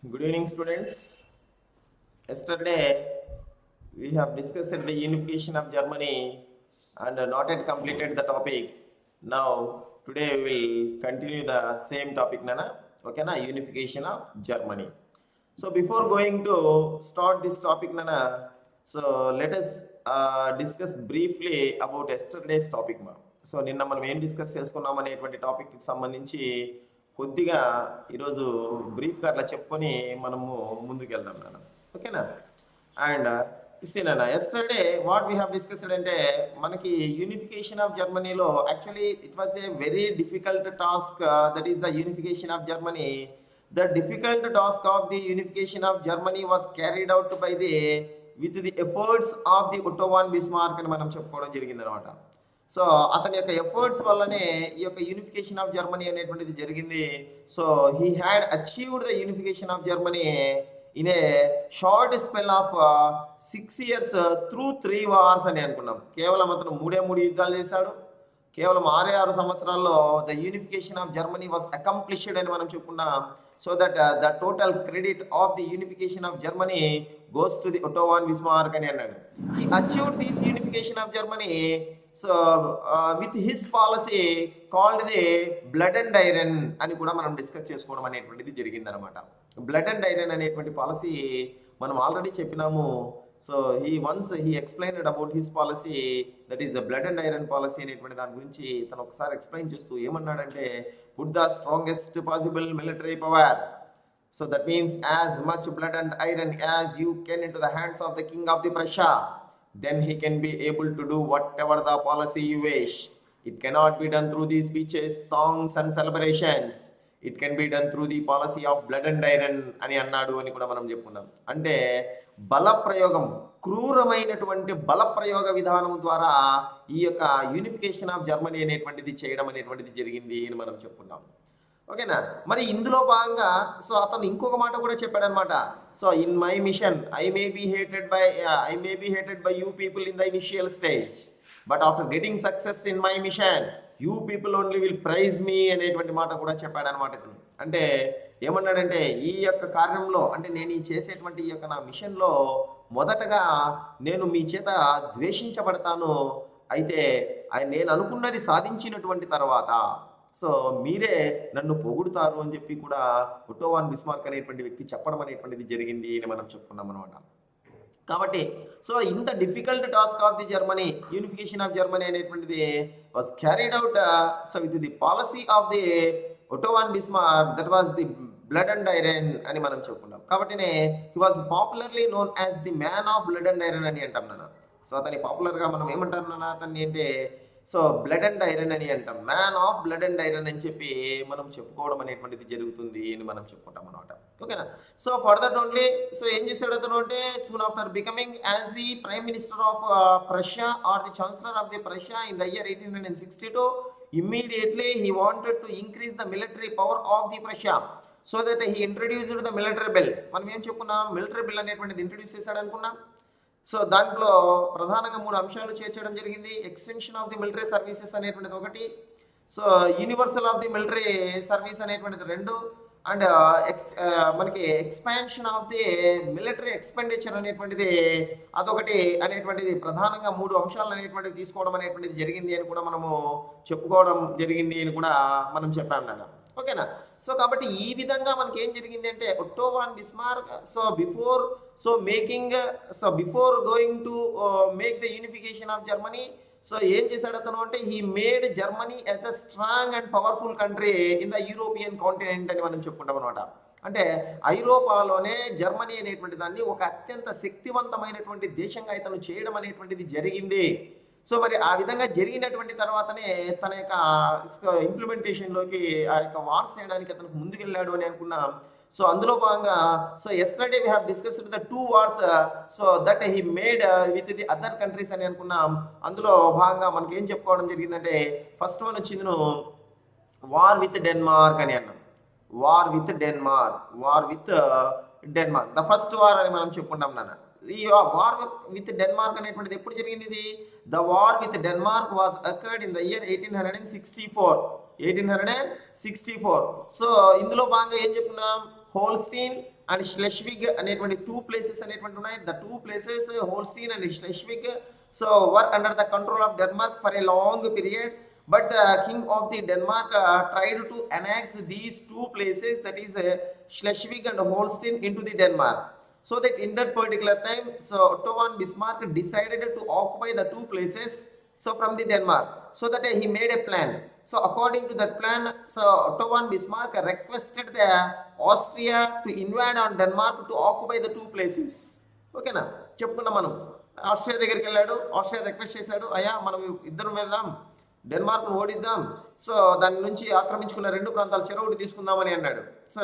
Good evening, students. Yesterday we have discussed the unification of Germany and not yet completed the topic. Now, today we will continue the same topic, Nana. Okay, na unification of Germany. So, before going to start this topic, Nana, so let us discuss briefly about yesterday's topic, ma. So నిన్న మనం ఏం discuss చేసుకున్నాం అనేటువంటి టాపిక్కి సంబంధించి కొద్దిగా ఈరోజు బ్రీఫ్గా అట్లా చెప్పుకొని మనము ముందుకు వెళ్దాం నాన్న ఓకేనా అండ్ నాన్న yesterday what we have discussed అంటే మనకి యూనిఫికేషన్ ఆఫ్ జర్మనీలో actually it was a very difficult task that is the unification of Germany the difficult task of the unification of Germany was carried out by the with the efforts of the Otto von Bismarck అని మనం చెప్పుకోవడం జరిగింది అనమాట so అతని యొక్క efforts వల్లనే ఈ యొక్క యూనిఫికేషన్ ఆఫ్ జర్మనీ అనేటువంటిది జరిగింది so he had achieved the unification of Germany in a short spell of 6 years through 3 wars అని అనుకున్నాం కేవలం అతను మూడు యుద్ధాలు చేశాడు కేవలం 6 సంవత్సరాల్లో the unification of Germany was accomplished అని మనం చెప్పుకున్నాం so that the total credit of the unification of Germany goes to the Otto von Bismarck అని అన్నాడు he achieved this unification of Germany so with his policy called the blood and iron అని కూడా మనం discuss చేసుకోవడం అనేటువంటిది జరిగింది అనమాట blood and iron అనేటువంటి పాలసీ మనం ఆల్రెడీ చెప్పినాము so he explained about his policy that is the blood and iron policy అనేటువంటి దాని గురించి తను ఒకసారి ఎక్స్ప్లెయిన్ చేస్తూ ఏమన్నాడంటే put the strongest possible military power so that means as much blood and iron as you can in to the hands of the king of the Prussia then he can be able to do whatever the policy you wish. It cannot be done through the speeches, songs and celebrations. It can be done through the policy of blood and iron అని అన్నాడు అని కూడా మనం చెప్పుకున్నాం అంటే బల ప్రయోగం క్రూరమైనటువంటి బల ప్రయోగ విధానం ద్వారా ఈ యొక్క యూనిఫికేషన్ ఆఫ్ జర్మనీ అనేటువంటిది చేయడం అనేటువంటిది జరిగింది అని మనం చెప్పుకున్నాం ఓకేనా మరి ఇందులో భాగంగా సో అతను ఇంకొక మాట కూడా చెప్పాడనమాట so in my mission I may be hated by you people in the initial stage but after getting success in my mission you people only will praise me అనేటువంటి మాట కూడా చెప్పాడనమాట ఇతను అంటే ఏమన్నాడంటే ఈ యొక్క కార్యంలో అంటే నేను ఈ చేసేటువంటి ఈ యొక్క నా మిషన్లో మొదటగా నేను మీ చేత ద్వేషించబడతాను అయితే నేను అనుకున్నది సాధించినటువంటి తర్వాత సో మీరే నన్ను పొగుడుతారు అని చెప్పి కూడా ఒట్టోవాన్ బిస్మార్క్ అనేటువంటి వ్యక్తి చెప్పడం అనేటువంటిది జరిగింది అని మనం చెప్పుకున్నాం అనమాట కాబట్టి సో ఇంత difficult task of the Germany unification of Germany అనేటువంటిది was carried out so with the policy of the Otto von Bismarck that was the blood and iron అని మనం చెప్పుకున్నాం కాబట్టినే he was popularly known as the man of blood and iron అని అంటాం నాన్న so అతని పాపులర్గా మనం ఏమంటాం నాన్న అతన్ని అంటే సో బ్లడ్ అండ్ ఐరన్ అని అంటాం man of blood and iron అని చెప్పి మనం చెప్పుకోవడం అనేటువంటిది జరుగుతుంది అని మనం చెప్పుకుంటాం అనమాట ఓకేనా సో ఫర్దర్ ఓన్లీ సో ఏం చేశాడు అతను అంటే soon after becoming as the prime minister of Prussia or the chancellor of the Prussia in the year 1862 immediately he wanted to increase the military power of the Prussia so that he introduced the military bill మనం ఏం చెప్పుకున్నాం military bill అనేటువంటిది introduce చేశాడు అనుకున్నాం so దాంట్లో ప్రధానంగా 3 అంశాలు చేర్చడం జరిగింది extension of the military services అనేటువంటిది ఒకటి so universal of the military service అనేటువంటిది 2 అండ్ మనకి expansion of the military expenditure అనేటువంటిది అదొకటి అనేటువంటిది ప్రధానంగా 3 అంశాలు అనేటువంటిది తీసుకోవడం అనేటువంటిది జరిగింది అని కూడా మనము చెప్పుకోవడం జరిగింది అని కూడా మనం చెప్పాం నాన్న ఓకేనా సో కాబట్టి ఈ విధంగా మనకి ఏం జరిగింది అంటే Otto von Bismarck so before going to make the unification of Germany so ఏం చేశాడు అతను అంటే he made Germany as a strong and powerful country in the European continent అని మనం చెప్పుకుంటాం అనమాట అంటే ఐరోపాలోనే జర్మనీ అనేటువంటి దాన్ని ఒక అత్యంత శక్తివంతమైనటువంటి దేశంగా ఇతను చేయడం అనేటువంటిది జరిగింది సో మరి ఆ విధంగా జరిగినటువంటి తర్వాతనే తన యొక్క ఇంప్లిమెంటేషన్లోకి ఆ యొక్క వార్స్ చేయడానికి అతనికి ముందుకెళ్ళాడు అని అనుకున్నాం సో అందులో భాగంగా so yesterday we have discussed the 2 wars so that he made with the other countries అని అనుకున్నాం అందులో భాగంగా మనకి ఏం చెప్పుకోవడం జరిగిందంటే ఫస్ట్ వన్ వచ్చింది వార్ విత్ డెన్మార్క్ అని అన్నాం war with Denmark the first war అని మనం చెప్పుకుంటాం నాన్న ఈ వార్ విత్ డెన్మార్క్ అనేటువంటిది ఎప్పుడు జరిగింది ఇది the war with Denmark was occurred in the year 1864 so ఇందులో భాగంగా ఏం చెప్పుకున్నాం హోల్స్టీన్ అండ్ Schleswig అనేటువంటి 2 ప్లేసెస్ అనేటువంటి ఉన్నాయి. The 2 places Holstein and Schleswig so were under the control of Denmark for a long period. But the king of the Denmark tried to annex these 2 places, that is Schleswig and Holstein, into the Denmark. So that in that particular time, so Otto von Bismarck decided to occupy the 2 places so from the Denmark. So that he made a plan. So according to that plan, so Otto von Bismarck requested the Austria to invade on Denmark to occupy the 2 places. Okay na? చెప్పుకున్నాం మనం. Austria దగ్గరికి వెళ్ళాడు, Austria request చేశాడు, అయ్యా మనం ఇద్దరం వెళ్దాం, డెన్మార్క్ను ఓడిద్దాం, so దాని నుంచి ఆక్రమించుకున్న 2 ప్రాంతాలు చెరొకటి తీసుకుందామని అన్నాడు. సో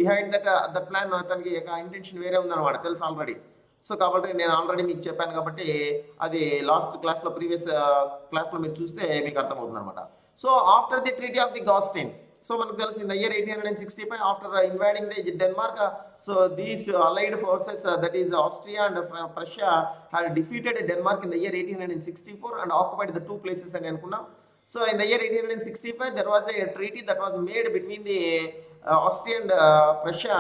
బిహైండ్ దట్ ప్లాన్ అతనికి ఇంటెన్షన్ వేరే ఉందన్నమాట, తెలుసు ఆల్రెడీ. సో కాబట్టి నేను ఆల్రెడీ మీకు చెప్పాను కాబట్టి అది లాస్ట్ క్లాస్లో ప్రీవియస్ క్లాస్లో మీరు చూస్తే మీకు అర్థమవుతుంది అనమాట. So after the treaty of the Gastein, so మనకు తెలుసు in the year 1865 after invading the Denmark, so these allied forces that is Austria and Prussia had defeated Denmark in the year 1864 and occupied the 2 places అని అనుకున్నాం. So in the year 1865 there was a treaty that was made between the Austria and Prussia,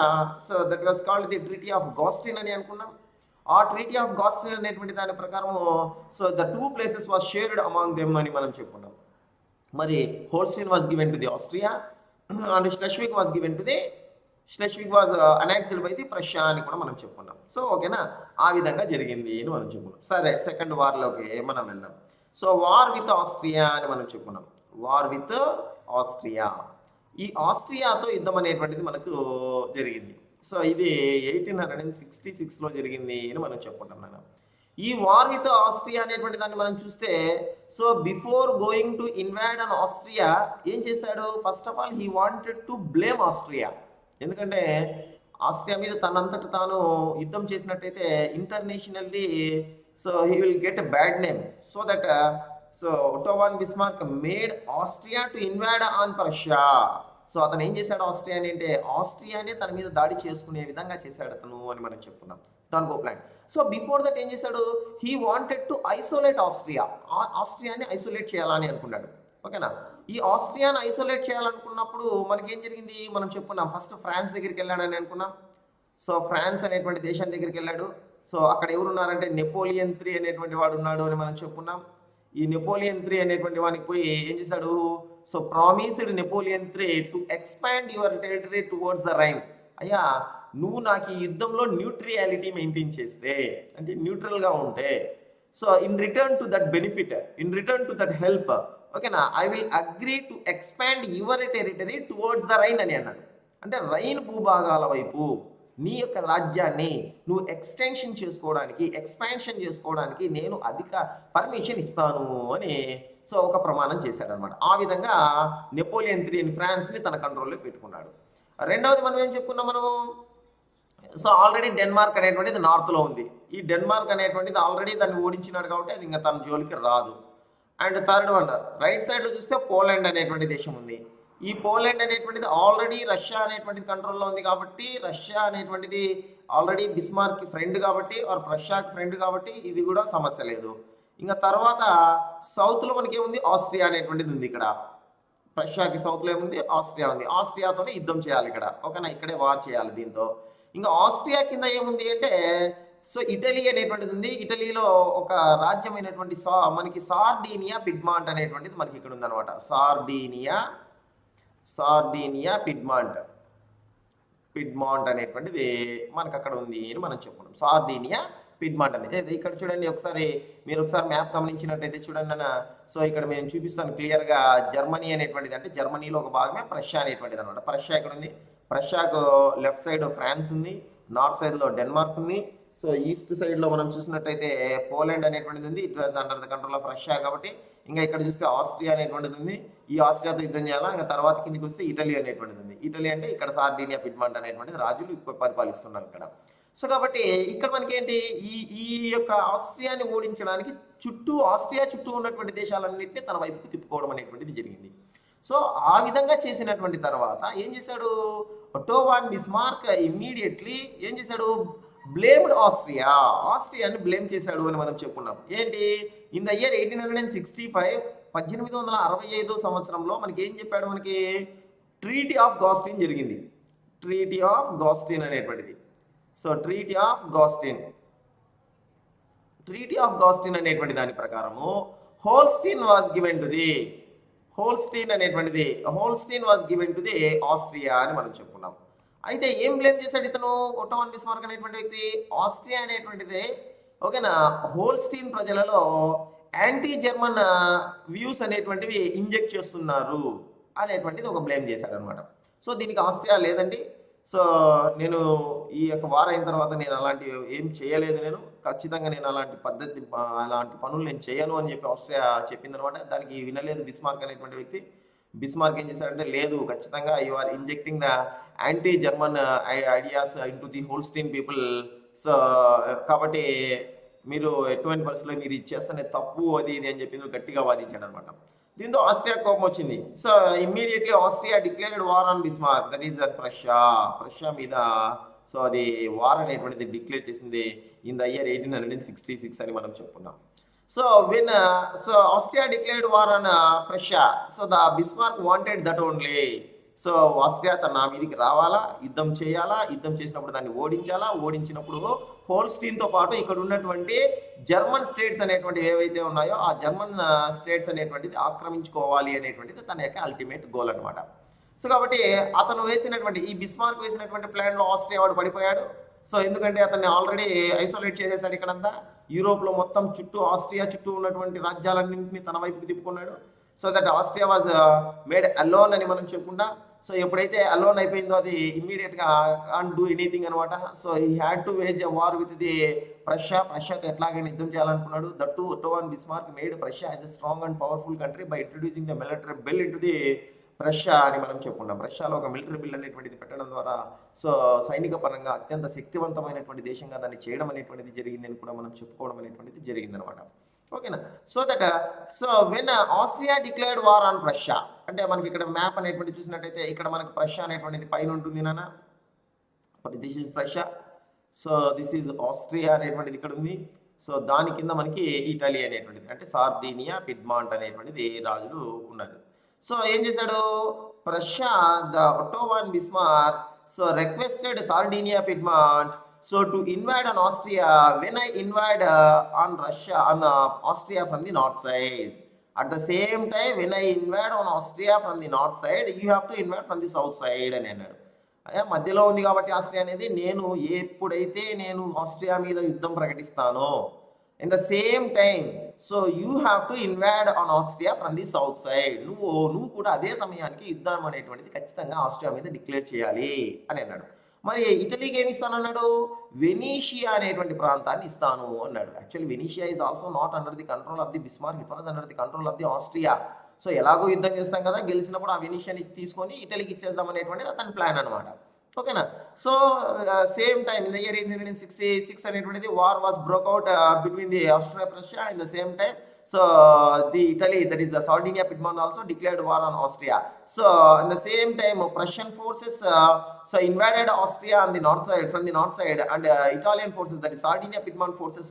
so that was called the Treaty of Gastein అని అనుకున్నాం. ఆ treaty of గాస్టిన్ అనేటువంటి దాని ప్రకారం so the 2 places was shared among them అని మనం చెప్పుకున్నాం. మరి Holstein was given to the Austria and Schleswig was given to the Schleswig was annexed by the Prussia అని కూడా మనం చెప్పుకున్నాం. సో ఓకేనా, ఆ విధంగా జరిగింది అని మనం చెప్పుకున్నాం. సరే, సెకండ్ వార్లోకి మనం వెళ్దాం. సో వార్ విత్ ఆస్ట్రియా అని మనం చెప్పుకున్నాం. వార్ విత్ ఆస్ట్రియా, ఈ ఆస్ట్రియాతో యుద్ధం అనేటువంటిది మనకు జరిగింది. సో ఇది 1866లో జరిగింది అని మనం చెప్పుకుంటాం నాన్న. ఈ వార్ విత్ ఆస్ట్రియా అనేటువంటి దాన్ని మనం చూస్తే, so before going to invade on Austria ఏం చేశాడు, first of all he wanted to blame Austria. ఎందుకంటే ఆస్ట్రియా మీద తనంతట తాను యుద్ధం చేసినట్టయితే internationally so he will get a bad name. So that so Otto von Bismarck made Austria to invade on Persia. So అతను ఏం చేశాడు ఆస్ట్రియాని అంటే, ఆస్ట్రియానే తన మీద దాడి చేసుకునే విధంగా చేశాడు అతను అని మనం చెప్పుకున్నాం. దానికో ప్లాన్. సో బిఫోర్ దట్ ఏం చేశాడు, he wanted to isolate Austria, ఆస్ట్రియాని ఐసోలేట్ చేయాలని అనుకున్నాడు. ఓకేనా, ఈ ఆస్ట్రియాని ఐసోలేట్ చేయాలనుకున్నప్పుడు మనకేం జరిగింది మనం చెప్పుకున్నాం. ఫస్ట్ ఫ్రాన్స్ దగ్గరికి వెళ్ళాడని అనుకున్నాం. సో ఫ్రాన్స్ అనేటువంటి దేశం దగ్గరికి వెళ్ళాడు. సో అక్కడ ఎవరున్నారంటే నెపోలియన్ III అనేటువంటి వాడు ఉన్నాడు అని మనం చెప్పుకున్నాం. ఈ నెపోలియన్ III అనేటువంటి వానికి పోయి ఏం చేశాడు, so promised Napoleon III to expand your territory towards the rain. అయ్యా నువ్వు నాకు ఈ యుద్ధంలో న్యూట్రియాలిటీ మెయింటైన్ చేస్తే, అంటే న్యూట్రల్గా ఉంటే, so in return to that benefit, in return to that help, ఓకేనా, I will agree to expand your territory towards the Rhine అని అన్నాడు. అంటే రైన్ భూభాగాల వైపు నీ యొక్క రాజ్యాన్ని నువ్వు ఎక్స్టెన్షన్ చేసుకోవడానికి, ఎక్స్పాన్షన్ చేసుకోవడానికి నేను అధిక పర్మిషన్ ఇస్తాను అని సో ఒక ప్రమాణం చేశాడు అనమాట. ఆ విధంగా నెపోలియన్ III ఫ్రాన్స్ని తన కంట్రోల్లో పెట్టుకున్నాడు. రెండవది మనం ఏం చెప్పుకున్నాం మనము, సో ఆల్రెడీ డెన్మార్క్ అనేటువంటిది నార్త్లో ఉంది. ఈ డెన్మార్క్ అనేటువంటిది ఆల్రెడీ దాన్ని ఓడించినాడు కాబట్టి అది ఇంకా తన జోలికి రాదు. అండ్ థర్డ్ వన్ రైట్ సైడ్లో చూస్తే పోలాండ్ అనేటువంటి దేశం ఉంది. ఈ పోలాండ్ అనేటువంటిది ఆల్రెడీ రష్యా అనేటువంటిది కంట్రోల్లో ఉంది కాబట్టి, రష్యా అనేటువంటిది ఆల్రెడీ బిస్మార్క్కి ఫ్రెండ్ కాబట్టి, ఆర్ రష్యాకి ఫ్రెండ్ కాబట్టి ఇది కూడా సమస్య లేదు. ఇంకా తర్వాత సౌత్లో మనకి ఏముంది, ఆస్ట్రియా అనేటువంటిది ఉంది. ఇక్కడ రష్యాకి సౌత్లో ఏముంది, ఆస్ట్రియా ఉంది. ఆస్ట్రియాతోనే యుద్ధం చేయాలి ఇక్కడ, ఓకేనా, ఇక్కడే వార్ చేయాలి దీంతో. ఇంకా ఆస్ట్రియా కింద ఏముంది అంటే, సో ఇటలీ అనేటువంటిది ఉంది. ఇటలీలో ఒక రాజ్యమైనటువంటి మనకి సార్డీనియా పిడ్మాంట్ అనేటువంటిది మనకి ఇక్కడ ఉందన్నమాట. సార్డీనియా పిడ్మాంట్ అనేటువంటిది మనకు అక్కడ ఉంది అని మనం చెప్పుకున్నాం. సార్డీనియా పిడ్మాంట్ అనేది ఇక్కడ చూడండి. మీరు ఒకసారి మ్యాప్ గమనించినట్టయితే చూడండి అన్న. సో ఇక్కడ నేను చూపిస్తాను క్లియర్గా. జర్మనీ అనేటువంటిది అంటే జర్మనీలో ఒక భాగమే ప్రష్యా అనేటువంటిది అనమాట. ప్రష్యా ఇక్కడ ఉంది. ప్రష్యాకు లెఫ్ట్ సైడ్ ఫ్రాన్స్ ఉంది, నార్త్ సైడ్లో డెన్మార్క్ ఉంది. సో ఈస్ట్ సైడ్లో మనం చూసినట్టయితే పోలాండ్ అనేటువంటిది ఉంది. It was under the control of Russia కాబట్టి. ఇంకా ఇక్కడ చూస్తే ఆస్ట్రియా అనేటువంటిది ఉంది. ఈ ఆస్ట్రియాతో యుద్ధం చేయాలా. ఇంకా తర్వాత కిందికి వస్తే ఇటలీ అనేటువంటిది ఉంది. ఇటలీ అంటే ఇక్కడ సార్డీనియా పిడ్మాంట్ అనేటువంటిది రాజులు పరిపాలిస్తున్నారు ఇక్కడ. సో కాబట్టి ఇక్కడ మనకి ఏంటి, ఈ యొక్క ఆస్ట్రియాని ఓడించడానికి ఆస్ట్రియా చుట్టూ ఉన్నటువంటి దేశాలన్నింటినీ తన వైపుకు తిప్పుకోవడం అనేటువంటిది జరిగింది. సో ఆ విధంగా చేసినటువంటి తర్వాత ఏం చేశాడు, ఒట్టో వాన్ బిస్మార్క్ ఇమ్మీడియట్లీ ఏం చేశాడు, బ్లేమ్డ్ ఆస్ట్రియాని బ్లేమ్ చేశాడు అని మనం చెప్పుకున్నాం. ఏంటి, ఇన్ ద ఇయర్ 1865 1865 సంవత్సరంలో మనకి ఏం చెప్పాడు, మనకి ట్రీటీ ఆఫ్ గాస్టిన్ జరిగింది. ట్రీటీ ఆఫ్ గాస్టిన్ అనేటువంటిది. సో ట్రీటీ ఆఫ్ గాస్టిన్ అనేటువంటి దాని ప్రకారము Holstein was given to the Holstein was given to the Austria అని మనం చెప్పుకున్నాం. అయితే ఏం బ్లేమ్ చేశాడు ఇతను ఒట్టో వాన్ బిస్మార్క్ అనేటువంటి వ్యక్తి? ఆస్ట్రియా అనేటువంటిది ఓకేనా హోల్స్టీన్ ప్రజలలో యాంటీ జర్మన్ వ్యూస్ అనేటువంటివి ఇంజెక్ట్ చేస్తున్నారు అనేటువంటిది ఒక బ్లేమ్ చేశాడు అనమాట. సో దీనికి ఆస్ట్రియా లేదండి, సో నేను ఈ యొక్క వార్ అయిన తర్వాత నేను అలాంటి ఏం చేయలేదు, నేను ఖచ్చితంగా నేను అలాంటి పనులు నేను చేయను అని చెప్పి ఆస్ట్రియా చెప్పిందనమాట. దానికి వినలేదు బిస్మార్క్ అనేటువంటి వ్యక్తి. బిస్మార్క్ ఏం చేశాడంటే లేదు, ఖచ్చితంగా you are injecting the anti German ideas in to the Holstein people. So కాబట్టి మీరు ఎటువంటి పరిస్థితుల్లో మీరు ఇచ్చేస్తేనే తప్పు అది ఇది అని చెప్పి గట్టిగా వాదించాడు అనమాట. దీంతో ఆస్ట్రియా కోపం వచ్చింది. So immediately Austria declared war on Bismarck, that is Prussia మీద. సో అది వార్ అనేటువంటిది డిక్లేర్ చేసింది ఇన్ ద ఇయర్ 1866 అని మనం చెప్పుకున్నాం. So when Austria declared war on Prussia, so the Bismarck wanted that only. So Austria తన నా మీదికి రావాలా, యుద్ధం చేయాలా, యుద్ధం చేసినప్పుడు దాన్ని ఓడించాలా, ఓడించినప్పుడు హోల్స్టీన్తో పాటు ఇక్కడ ఉన్నటువంటి జర్మన్ స్టేట్స్ అనేటువంటివి ఏవైతే ఉన్నాయో ఆ జర్మన్ స్టేట్స్ అనేటువంటిది ఆక్రమించుకోవాలి అనేటువంటిది తన యొక్క అల్టిమేట్ గోల్ అనమాట. సో కాబట్టి అతను వేసినటువంటి ఈ బిస్మార్క్ వేసినటువంటి ప్లాన్లో ఆస్ట్రియా వాడు పడిపోయాడు. సో ఎందుకంటే అతన్ని ఆల్రెడీ ఐసోలేట్ చేసేసాడు ఇక్కడంతా. యూరోప్లో మొత్తం ఆస్ట్రియా చుట్టూ ఉన్నటువంటి రాజ్యాలన్నింటినీ తన వైపుకి తిప్పుకున్నాడు. So that Austria was made alone అని మనం చెప్పుకుంటా. సో ఎప్పుడైతే అలోన్ అయిపోయిందో అది ఇమ్మీడియట్గా కాంట్ డూ ఎనీథింగ్ అనమాట. So he had to wage a war with the ప్రష్యాతో ఎట్లాగైనా యుద్ధం చేయాలనుకున్నాడు. That Otto von Bismarck made Prussia as a strong and powerful country by introducing the military bill in to the Prussia అని మనం చెప్పుకున్నాం. ప్రష్యాలో ఒక military bill అనేటువంటిది పెట్టడం ద్వారా సో సైనిక పరంగా అత్యంత శక్తివంతమైనటువంటి దేశంగా దాన్ని చేయడం అనేటువంటిది జరిగింది అని కూడా మనం చెప్పుకోవడం అనేటువంటిది జరిగిందనమాట. ఓకేనా. So when Austria declared war on Prussia, అంటే మనకి ఇక్కడ మ్యాప్ అనేటువంటి చూసినట్టయితే ఇక్కడ మనకి ప్రష్యా అనేటువంటిది పైన ఉంటుంది నాన్న. This is Prussia. So this is Austria అనేటువంటిది ఇక్కడ ఉంది. సో దాని కింద మనకి ఇటలీ అనేటువంటిది అంటే సార్డీనియా, పిడ్మాంట్ అనేటువంటిది రాజులు ఉన్నారు. సో ఏం చేశాడు Prussia, the Otto von Bismarck so requested Sardinia, Piedmont so to invade on Austria when I invade on Russia on Austria from the north side. At the same time when I invade on Austria from the north side you have to invade from the south side అని అన్నాడు. మధ్యలో ఉంది కాబట్టి Austria అనేది, నేను ఎప్పుడైతే నేను Austria మీద యుద్ధం ప్రకటిస్తానో in the same time so you have to invade on Austria from the south side. నువ్వు కూడా అదే సమయానికి యుద్ధం అనేటువంటిది ఖచ్చితంగా ఆస్ట్రియా మీద డిక్లేర్ చేయాలి అని అన్నాడు. మరి ఇటలీకి ఏమి ఇస్తానన్నాడు? వెనీషియా అనేటువంటి ప్రాంతాన్ని ఇస్తాను అన్నాడు. Actually Venetia is also not under the control of the Bismarck, it was under the control of the Austria. So ఎలాగో యుద్ధం చేస్తాం కదా, గెలిచినప్పుడు ఆ వెనీషియాని తీసుకొని ఇటలీకి ఇచ్చేద్దాం అనేటువంటిది అతని ప్లాన్ అనమాట. ఓకేనా. So same time in the year 1866 అనేటువంటిది war was broke out between the Austria Prussia. In the same time so the Italy, that is the Sardinia, Piedmont also declared war on Austria. So in the same time Prussian forces so invaded Austria on the north side, from the north side, and Italian forces, that is Sardinia, Piedmont forces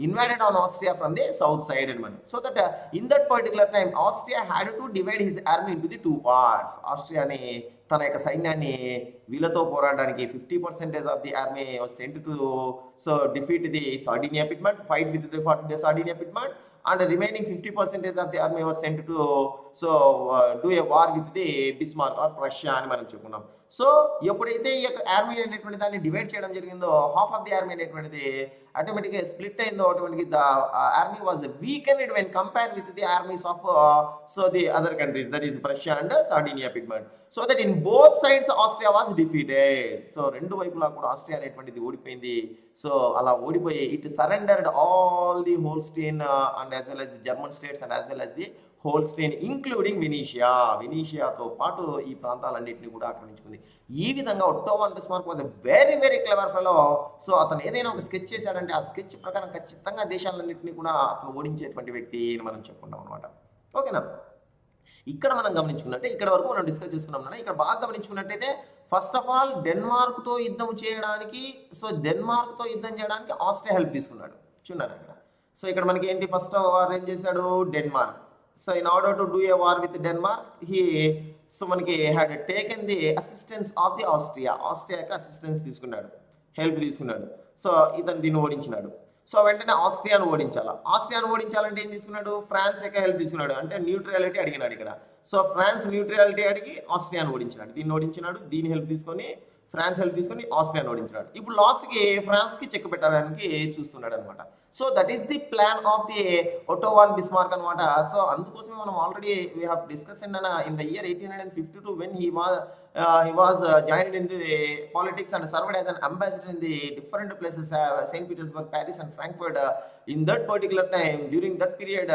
invaded on Austria from the south side. So that in that particular time Austria had to divide his army into the two parts. Austria ni తన యొక్క సైన్యాన్ని వీళ్ళతో పోరాడడానికి 50% of the army was sent to so defeat the Sardinia, Piedmont, fight with the Sardinia, Piedmont, and the remaining 50% of the army was sent to do a war with the Bismarck or Prussia అని మనం చెప్పుకున్నాం. So ఎప్పుడైతే ఈ యొక్క army అనేటువంటి దాన్ని divide చేయడం జరిగిందో, హాఫ్ ఆఫ్ ది ఆర్మీ అనేటువంటిది ఆటోమేటిక్గా స్ప్లిట్ అయిందో, automatic the army was weakened when compare with the armies of so the other countries, that is Prussia and Sardinia, Piedmont. So that in both sides Austria was defeated. So రెండు వైపులా కూడా Austria అనేటువంటిది ఓడిపోయింది. So అలా ఓడిపోయి it surrendered all the Holstein and as well as the German states and as well as the Holstein including వెనీషియాతో పాటు ఈ ప్రాంతాలన్నింటినీ కూడా ఆక్రమించుకుంది. ఈ విధంగా Otto von Bismarck was a very very clever fellow. So అతను ఏదైనా ఒక స్కెచ్ చేశాడంటే ఆ స్కెచ్ ప్రకారం ఖచ్చితంగా దేశాలన్నింటినీ కూడా అతను ఓడించేటువంటి వ్యక్తి అని మనం చెప్పుకుంటాం అనమాట. ఓకేనా. ఇక్కడ మనం గమనించుకున్నట్టే ఇక్కడ వరకు మనం డిస్కస్ చేసుకున్నాం. ఇక్కడ బాగా గమనించుకున్నట్టయితే ఫస్ట్ ఆఫ్ ఆల్ డెన్మార్క్తో యుద్ధం చేయడానికి, సో డెన్మార్క్తో యుద్ధం చేయడానికి ఆస్ట్రియా హెల్ప్ తీసుకున్నాడు. చూడండి అక్కడ. సో ఇక్కడ మనకి ఏంటి, ఫస్ట్ వార్ ఏం చేశాడు Denmark. So in order to do a war with Denmark so మనకి had taken the assistance of the ఆస్ట్రియాకి అసిస్టెన్స్ తీసుకున్నాడు, హెల్ప్ తీసుకున్నాడు. సో ఇతను దీన్ని ఓడించినాడు. సో వెంటనే ఆస్ట్రియాను ఓడించాలంటే ఏం తీసుకున్నాడు? ఫ్రాన్స్ యొక్క హెల్ప్ తీసుకున్నాడు. అంటే న్యూట్రాలిటీ అడిగినాడు ఇక్కడ. సో ఫ్రాన్స్ న్యూట్రాలిటీ అడిగి ఆస్ట్రియాను ఓడించినాడు. దీని హెల్ప్ తీసుకొని, ఫ్రాన్స్ హెల్ప్ తీసుకొని ఆస్ట్రియాను ఓడించినాడు. ఇప్పుడు లాస్ట్కి ఫ్రాన్స్కి చెక్ పెట్టడానికి చూస్తున్నాడు అనమాట. So that is the plan of the Otto von Bismarck అనమాట. సో అందుకోసమే మనం already we have discuss in the year 1852 when he was joined in the politics and served as an ambassador in the different places, St. Petersburg, Paris and Frankfurt. In that particular time, during that period,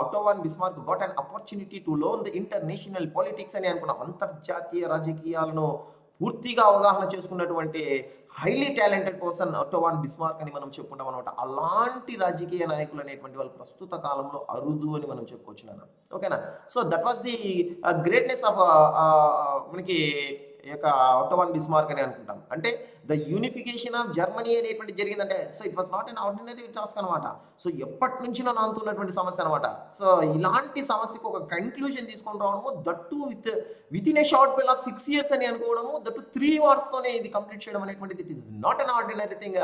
Otto von Bismarck got an opportunity to learn the international politics అని అనుకున్న అంతర్జాతీయ రాజకీయాలను పూర్తిగా అవగాహన చేసుకున్నటువంటి highly talented person Otto von Bismarck అని మనం చెప్పుకుంటాం అనమాట. అలాంటి రాజకీయ నాయకులు అనేటువంటి వాళ్ళు ప్రస్తుత కాలంలో అరుదు అని మనం చెప్పుకోవచ్చు నాన్న. ఓకేనా? So that was the greatness of మనకి యొక్క ఒట్టో వాన్ బిస్మార్క్ అని అనుకుంటాం. అంటే ద యూనిఫికేషన్ ఆఫ్ జర్మనీ అనేటువంటి జరిగిందంటే so it was not an ordinary task అనమాట. సో ఎప్పటి నుంచిలో నానుతున్నటువంటి సమస్య అనమాట. సో ఇలాంటి సమస్యకు ఒక కన్క్లూజన్ తీసుకొని రావడము, that with in a short period of 6 years అని అనుకోవడము, దట్టు 3 వార్స్తోనే ఇది కంప్లీట్ చేయడం అనేటువంటిది it is not an ordinary thing.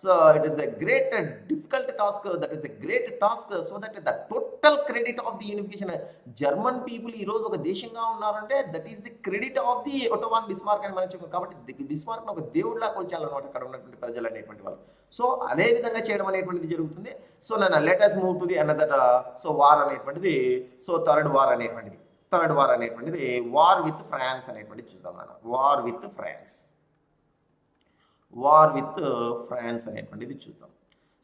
So it is a great difficult task, that is a great task. So that the total credit of the unification, German people ఈ రోజు ఒక దేశంగా ఉన్నారంటే that is the credit of the Otto von Bismarck అని మనం చెప్పాం. కాబట్టి Bismarck ఒక దేవుడిలా కొల్చాలన్నమాట అక్కడ ఉన్నటువంటి ప్రజలు అనేటువంటి వాళ్ళు. సో అదే విధంగా చేయడం అనేటువంటిది జరుగుతుంది. సో నన్ను let us move to the another so war అనేటువంటిది, సో థర్డ్ వార్ అనేటువంటిది వార్ విత్ ఫ్రాన్స్ అనేటువంటిది చూద్దాం నాన్న. వార్ విత్ ఫ్రాన్స్ అనేటువంటిది చూద్దాం.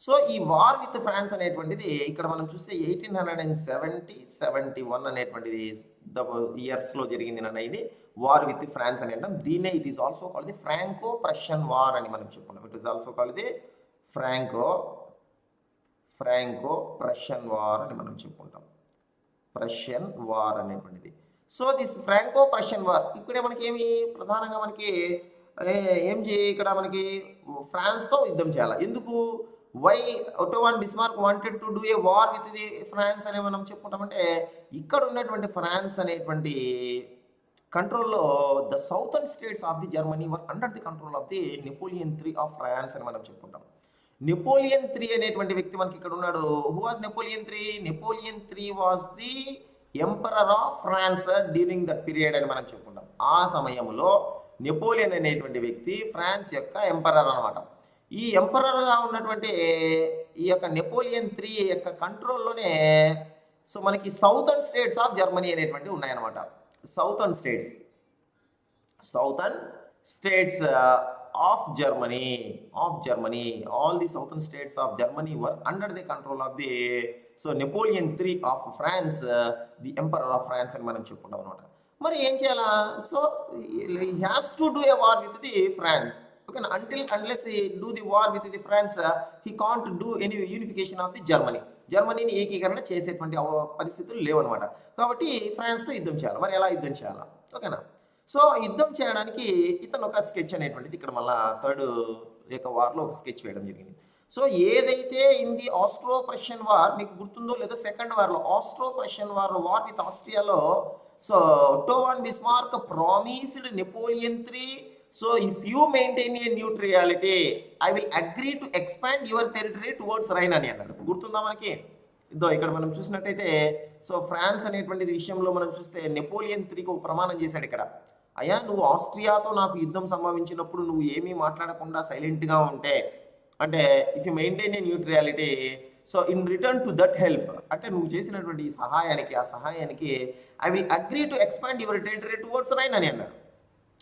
సో ఈ వార్ విత్ ఫ్రాన్స్ అనేటువంటిది ఇక్కడ మనం చూస్తే 1870-71 అనేటువంటిది ఇయర్స్లో జరిగింది నాన్న. ఇది వార్ విత్ ఫ్రాన్స్ అని అంటాం. దీన్నే it is also called the Franco Prussian war అని మనం చెప్పుకున్నాం. It is also called the Franco Prussian war అని మనం చెప్పుకుంటాం. ప్రషియన్ వార్ అనేటువంటిది. So this Franco Prussian war ఇక్కడే మనకి ప్రధానంగా మనకి ఇక్కడ మనకి ఫ్రాన్స్తో యుద్ధం చేయాలి. ఎందుకు? Why Otto von Bismarck wanted to do a war with the France అని మనం చెప్పుకుంటామంటే ఇక్కడ ఉన్నటువంటి ఫ్రాన్స్ అనేటువంటి కంట్రోల్లో the southern states of the Germany were under the control of the Napoleon III of France అని మనం చెప్పుకుంటాం. నెపోలియన్ III అనేటువంటి వ్యక్తి మనకి ఇక్కడ ఉన్నాడు. Who was Napoleon III? Napoleon III was the emperor of France during that period అని మనం చెప్పుకుంటాం. ఆ సమయంలో నెపోలియన్ అనేటువంటి వ్యక్తి ఫ్రాన్స్ యొక్క ఎంపరర్ అనమాట. ఈ ఎంపరర్గా ఉన్నటువంటి ఈ యొక్క నెపోలియన్ III యొక్క కంట్రోల్లోనే సో మనకి సౌతర్న్ స్టేట్స్ ఆఫ్ జర్మనీ అనేటువంటివి ఉన్నాయన్నమాట. Southern states of Germany, all the southern states of Germany were under the control of the Napoleon III of France, the emperor of France అని మనం చెప్పుకుంటాం అనమాట. మరి ఏం చేయాలా? So he has to do a war with the France. Okay, unless he do the war with the France, he can't do any unification of the Germany. జర్మనీని ఏకీకరణ చేసేటువంటి పరిస్థితులు లేవన్నమాట. కాబట్టి ఫ్రాన్స్తో యుద్ధం చేయాలి. మరి ఎలా యుద్ధం చేయాలా? ఓకేనా? సో యుద్ధం చేయడానికి ఇతను ఒక స్కెచ్ అనేటువంటిది ఇక్కడ మళ్ళీ థర్డ్ యొక్క వార్లో ఒక స్కెచ్ వేయడం జరిగింది. సో ఏదైతే in the Austro Prussian war మీకు గుర్తుందో లేదో, సెకండ్ వార్లో ఆస్ట్రో ప్రషియన్ వార్ విత్ ఆస్ట్రియాలో so Otto von Bismarck promised Napoleon III, so if you maintain a neutrality I will agree to expand your territory towards Rhine అని అన్నాడు. గుర్తుందా మనకి? ఇదో ఇక్కడ మనం చూసినట్టయితే సో ఫ్రాన్స్ అనేటువంటి విషయంలో మనం చూస్తే నెపోలియన్ IIIకి ఒక ప్రమాణం చేశాడు ఇక్కడ. అయ్యా, నువ్వు ఆస్ట్రియాతో నాకు యుద్ధం సంభవించినప్పుడు నువ్వు ఏమీ మాట్లాడకుండా సైలెంట్గా ఉంటే, అంటే if you maintain a neutrality, so in return to that help, అంటే నువ్వు చేసినటువంటి ఆ సహాయానికి I will agree to expand your territory towards Rhine అని అన్నాడు.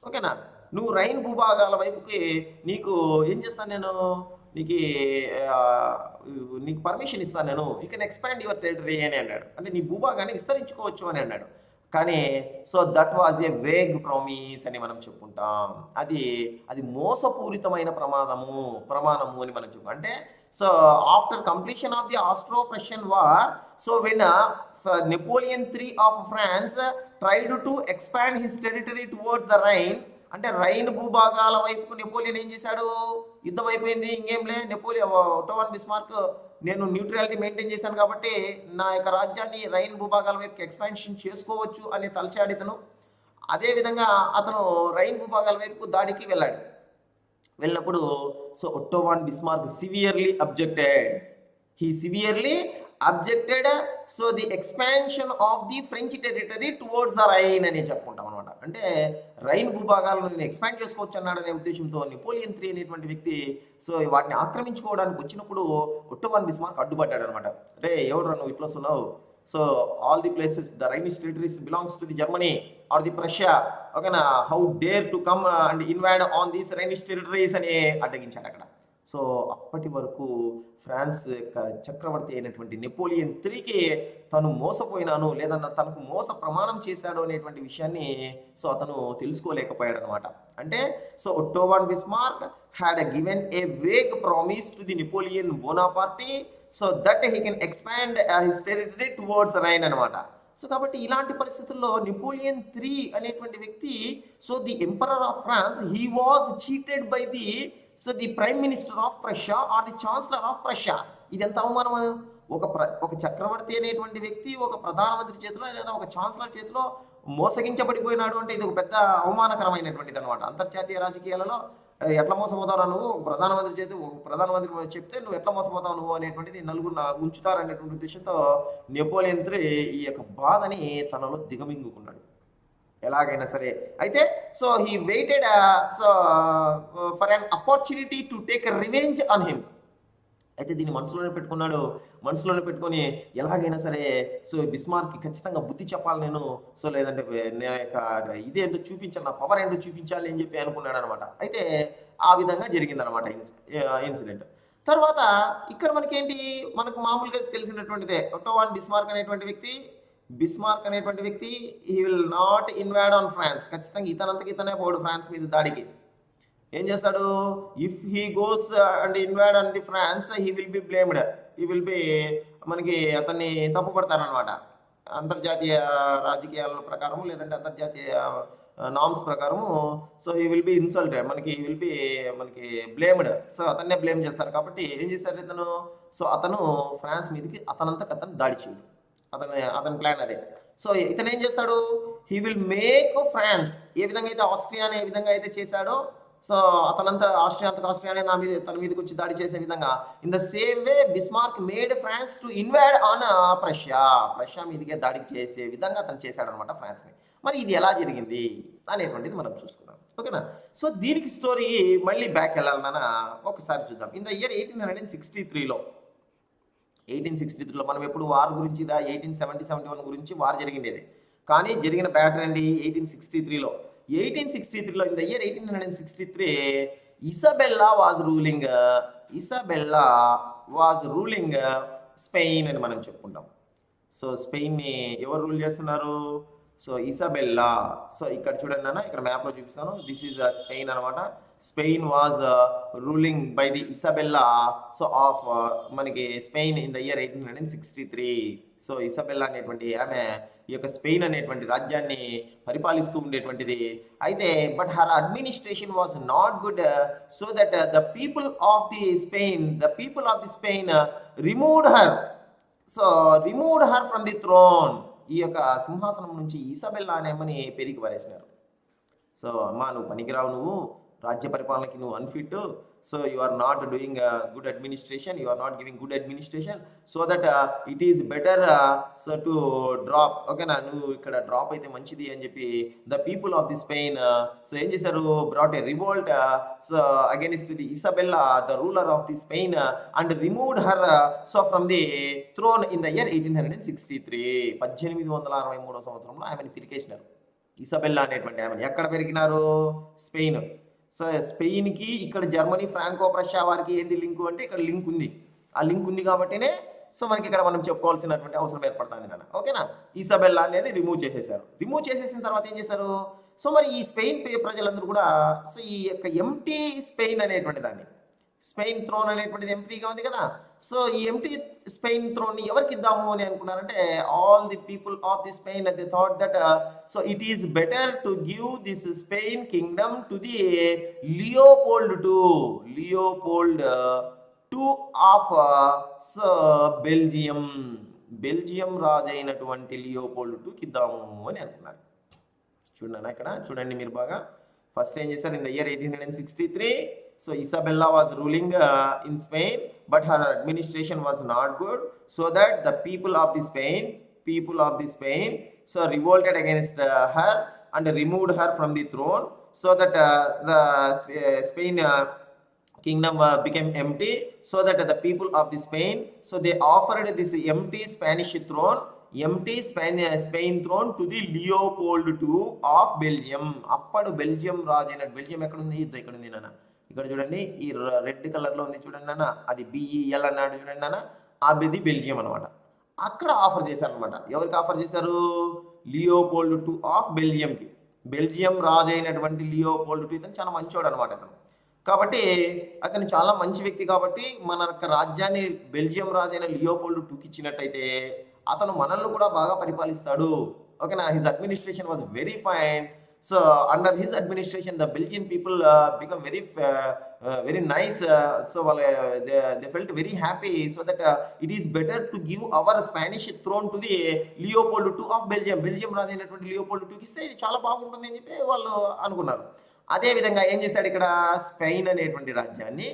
ఓకేనా? నువ్వు రైన్ భూభాగాల వైపుకి నీకు ఏం చేస్తాను నేను, నీకు పర్మిషన్ ఇస్తాను నేను, you can expand your territory అని అన్నాడు. అంటే నీ భూభాగాన్ని విస్తరించుకోవచ్చు అని అన్నాడు. కానీ so that was a vague promise అని మనం చెప్పుకుంటాం. అది మోసపూరితమైన ప్రమాణము అని మనం చెప్పుకుంటాం. అంటే so after completion of the Austro Prussian war, so when Napoleon III of France tried to expand his territory towards the Rhine, అంటే రైన్ భూభాగాల వైపుకు నెపోలియన్ ఏం చేశాడు, యుద్ధం అయిపోయింది ఇంకేంలే, నెపోలియన్ ఒట్టోవన్ బిస్మార్క్ నేను న్యూట్రాలిటీ మెయింటైన్ చేశాను కాబట్టి నా యొక్క రాజ్యాన్ని రైన్ భూభాగాల వైపుకి ఎక్స్పాన్షన్ చేసుకోవచ్చు అని తలచాడు ఇతను. అదేవిధంగా అతను రైన్ భూభాగాల వైపుకు దాడికి వెళ్ళాడు. వెళ్ళినప్పుడు so Otto von Bismarck severely objected, he severely objected so the expansion of the French territory towards the Rhine అని చెప్పుకుంటాం అనమాట. అంటే రైన్ భూభాగాలను నేను ఎక్స్పాండ్ చేసుకోవచ్చు అన్నాడు అనే ఉద్దేశంతో నెపోలియన్ III అనేటువంటి వ్యక్తి సో వాటిని ఆక్రమించుకోవడానికి వచ్చినప్పుడు ఒట్టోవాన్ బిస్మార్క్ అడ్డుపడ్డాడు అనమాట. రే ఎవరు నువ్వు ఇట్లా వస్తున్నావు, so all the places the Rhenish territories belongs to the Germany or the Prussia, ఓకేనా, how dare to come and invade on these Rhenish territories అని అడ్డగించాడు అక్కడ. సో అప్పటి వరకు ఫ్రాన్స్ యొక్క చక్రవర్తి అయినటువంటి నెపోలియన్ IIIకి తను మోసపోయినాను లేదన్నా తనకు మోస ప్రమాణం చేశాడు అనేటువంటి విషయాన్ని సో అతను తెలుసుకోలేకపోయాడు అనమాట. అంటే so Otto von Bismarck had given a vague promise to the Napoleon Bonaparte so that he can expand his territory towards Rhine అనమాట. సో కాబట్టి ఇలాంటి పరిస్థితుల్లో నెపోలియన్ III అనేటువంటి వ్యక్తి so the emperor of France he was cheated by the so the prime minister of Prussia or the chancellor of Prussia. ఇది ఎంత అవమానం, ఒక చక్రవర్తి అనేటువంటి వ్యక్తి ఒక ప్రధానమంత్రి చేతిలో లేదా ఒక ఛాన్సలర్ చేతిలో మోసగించబడిపోయినాడు అంటే ఇది ఒక పెద్ద అవమానకరమైనటువంటిది అనమాట. అంతర్జాతీయ రాజకీయాలలో ఎట్లా మోసపోతావు నువ్వు, ప్రధానమంత్రి చెప్తే నువ్వు ఎట్లా మోసపోతావు నువ్వు అనేటువంటిది నలుగురు ఉంచుతారనేటువంటి ఉద్దేశంతో నెపోలియన్ III ఈ యొక్క బాధని తనలో దిగమింగుకున్నాడు ఎలాగైనా సరే. అయితే so he weighted so for an opportunity to take revenge on him. అయితే దీన్ని మనసులోనే పెట్టుకొని ఎలాగైనా సరే సో బిస్మార్క్కి ఖచ్చితంగా బుద్ధి చెప్పాలి నేను, సో లేదంటే నా యొక్క ఇదేంటో చూపించాలి, నా పవర్ ఏంటో చూపించాలి అని చెప్పి అనుకున్నాడు అనమాట. అయితే ఆ విధంగా జరిగిందనమాట ఇన్సిడెంట్. తర్వాత ఇక్కడ మనకు మామూలుగా తెలిసినటువంటిదే ఒట్టోవాన్ బిస్మార్క్ అనేటువంటి వ్యక్తి he will not invade on France. ఖచ్చితంగా ఇతనే పోడు ఫ్రాన్స్ మీద దాడికి. ఏం చేస్తాడు, if he goes and invade on the France he will be blamed, మనకి అతన్ని తప్పుపడతారనమాట అంతర్జాతీయ రాజకీయాల ప్రకారము లేదంటే అంతర్జాతీయ నామ్స్ ప్రకారము. So he will B insulted, మనకి బ్లేమ్డ్, సో అతన్నే బ్లేమ్ చేస్తారు. కాబట్టి ఏం చేశారు అతను ఫ్రాన్స్ మీదకి అతను దాడి చేయడు, అతని ప్లాన్ అదే. సో ఇతను ఏం చేస్తాడు, హీ విల్ మేక్ ఫ్రాన్స్ ఏ విధంగా అయితే ఆస్ట్రియాని ఏ విధంగా అయితే చేశాడో సో ఆస్ట్రియానే తన మీదకి వచ్చి దాడి చేసే విధంగా in the same way Bismarck made France to invade on Prussia మీదకే దాడికి చేసే విధంగా అతను చేశాడు అనమాట ఫ్రాన్స్ని. మరి ఇది ఎలా జరిగింది అనేటువంటిది మనం చూసుకుందాం, ఓకేనా. సో దీనికి స్టోరీ మళ్ళీ బ్యాక్ వెళ్ళాలన్నా ఒకసారి చూద్దాం. ఇన్ ద ఇయర్ 1863లో మనం ఎప్పుడు వార్ గురించి 1870-71 గురించి వార్ జరిగిండేది, కానీ జరిగిన బ్యాటర్ అండి 1863లో. In the year 1863 Isabella was ruling Spain అని మనం చెప్పుకుంటాం. సో స్పెయిన్ని ఎవరు రూల్ చేస్తున్నారు, సో ఇసాబెల్లా. సో ఇక్కడ చూడండి అన్న, ఇక్కడ మ్యాప్లో చూపిస్తాను, దిస్ ఈజ్ స్పెయిన్ అనమాట. Spain was ruling by the Isabella so of మనకి Spain in the year 1863. So Isabella అనేటువంటి ఆమె ఈ యొక్క స్పెయిన్ అనేటువంటి రాజ్యాన్ని పరిపాలిస్తూ ఉండేటువంటిది. అయితే but her administration was not good, so that the people of the Spain removed her from the throne. ఈ యొక్క సింహాసనం నుంచి ఇసాబెల్లా అనేమని పెరిగి పారేసినారు. సో అమ్మా నువ్వు పనికిరావు, నువ్వు రాజ్య పరిపాలనకి నువ్వు unfit, so you are not doing good administration, you are not giving good administration, so that it is better so to drop, ఓకేనా, నువ్వు ఇక్కడ డ్రాప్ అయితే మంచిది అని చెప్పి the people of the Spain so ఏం చేశారు, brought a revolt so against the Isabella the ruler of the Spain and removed her so from the throne in the year 1863. 1863 సంవత్సరంలో ఆమెను పిరికేసినారు. ఇసాబెల్లా అనేటువంటి ఆమెను ఎక్కడ పెరిగినారు, స్పెయిన్. సో స్పెయిన్కి ఇక్కడ Germany Franco ప్రషియా వారికి ఏంది లింకు అంటే ఇక్కడ లింక్ ఉంది. ఆ లింక్ ఉంది కాబట్టినే సో మనకి ఇక్కడ మనం చెప్పుకోవాల్సినటువంటి అవసరం ఏర్పడుతుంది నాన్న, ఓకేనా. ఇసాబెల్లా అనేది రిమూవ్ చేసేసిన తర్వాత ఏం చేశారు, సో మరి ఈ స్పెయిన్ ప్రజలందరూ కూడా సో ఈ యొక్క ఎంటీ స్పెయిన్ అనేటువంటి దాన్ని, స్పెయిన్ థ్రోన్ అనేటువంటిది ఎంటీగా ఉంది కదా, సో ఈ ఎంటీ స్పెయిన్ థ్రోన్ ఎవరికి ఇద్దాము అని అనుకున్నారంటే all the people of the Spain they thought that so it is better to give this Spain kingdom to the Leopold two of so Belgium రాజు అయినటువంటి లియోపోల్డ్ టుకి ఇద్దాము అని అనుకున్నారు. చూడండి ఇక్కడ చూడండి మీరు బాగా. ఫస్ట్ ఏం చేశారు, in the year 1863 so Isabella was ruling in Spain, but her administration was not good, so that the people of the Spain so revolted against her and removed her from the throne, so that the Spain kingdom became empty, so that the people of the Spain so they offered this empty Spain throne to the Leopold II of Belgium. అప్పుడు Belgium రాజు అయిన Belgium ఎక్కడుంది, ఇక్కడ ఉంది నాన్న. ఇక్కడ చూడండి ఈ red కలర్లో ఉంది చూడండి నాన్న, అది బిఈఎల్ అన్నాడు చూడండి నాన్న, అది బెల్జియం అనమాట. అక్కడ ఆఫర్ చేశారు అనమాట. ఎవరికి ఆఫర్ చేశారు, లియోపోల్డ్ II ఆఫ్ బెల్జియంకి. బెల్జియం రాజు అయినటువంటి లియోపోల్డ్ II ఇతను చాలా మంచోడు అనమాట. ఇతను కాబట్టి అతను చాలా మంచి వ్యక్తి కాబట్టి మన రాజ్యాన్ని బెల్జియం రాజు అయిన లియోపోల్డ్ IIకి ఇచ్చినట్టయితే అతను మనల్ని కూడా బాగా పరిపాలిస్తాడు. ఓకేనా, his administration was very fine. So under his administration the Belgian people become very nice. So they felt very happy. So that it is better to give our Spanish throne to the Leopold II of Belgium. Belgium రాజు అయినటువంటి Leopold IIకి ఇస్తే ఇది చాలా బాగుంటుంది అని చెప్పి వాళ్ళు అనుకున్నారు. అదేవిధంగా ఏం చేశాడు, ఇక్కడ స్పెయిన్ అనేటువంటి రాజ్యాన్ని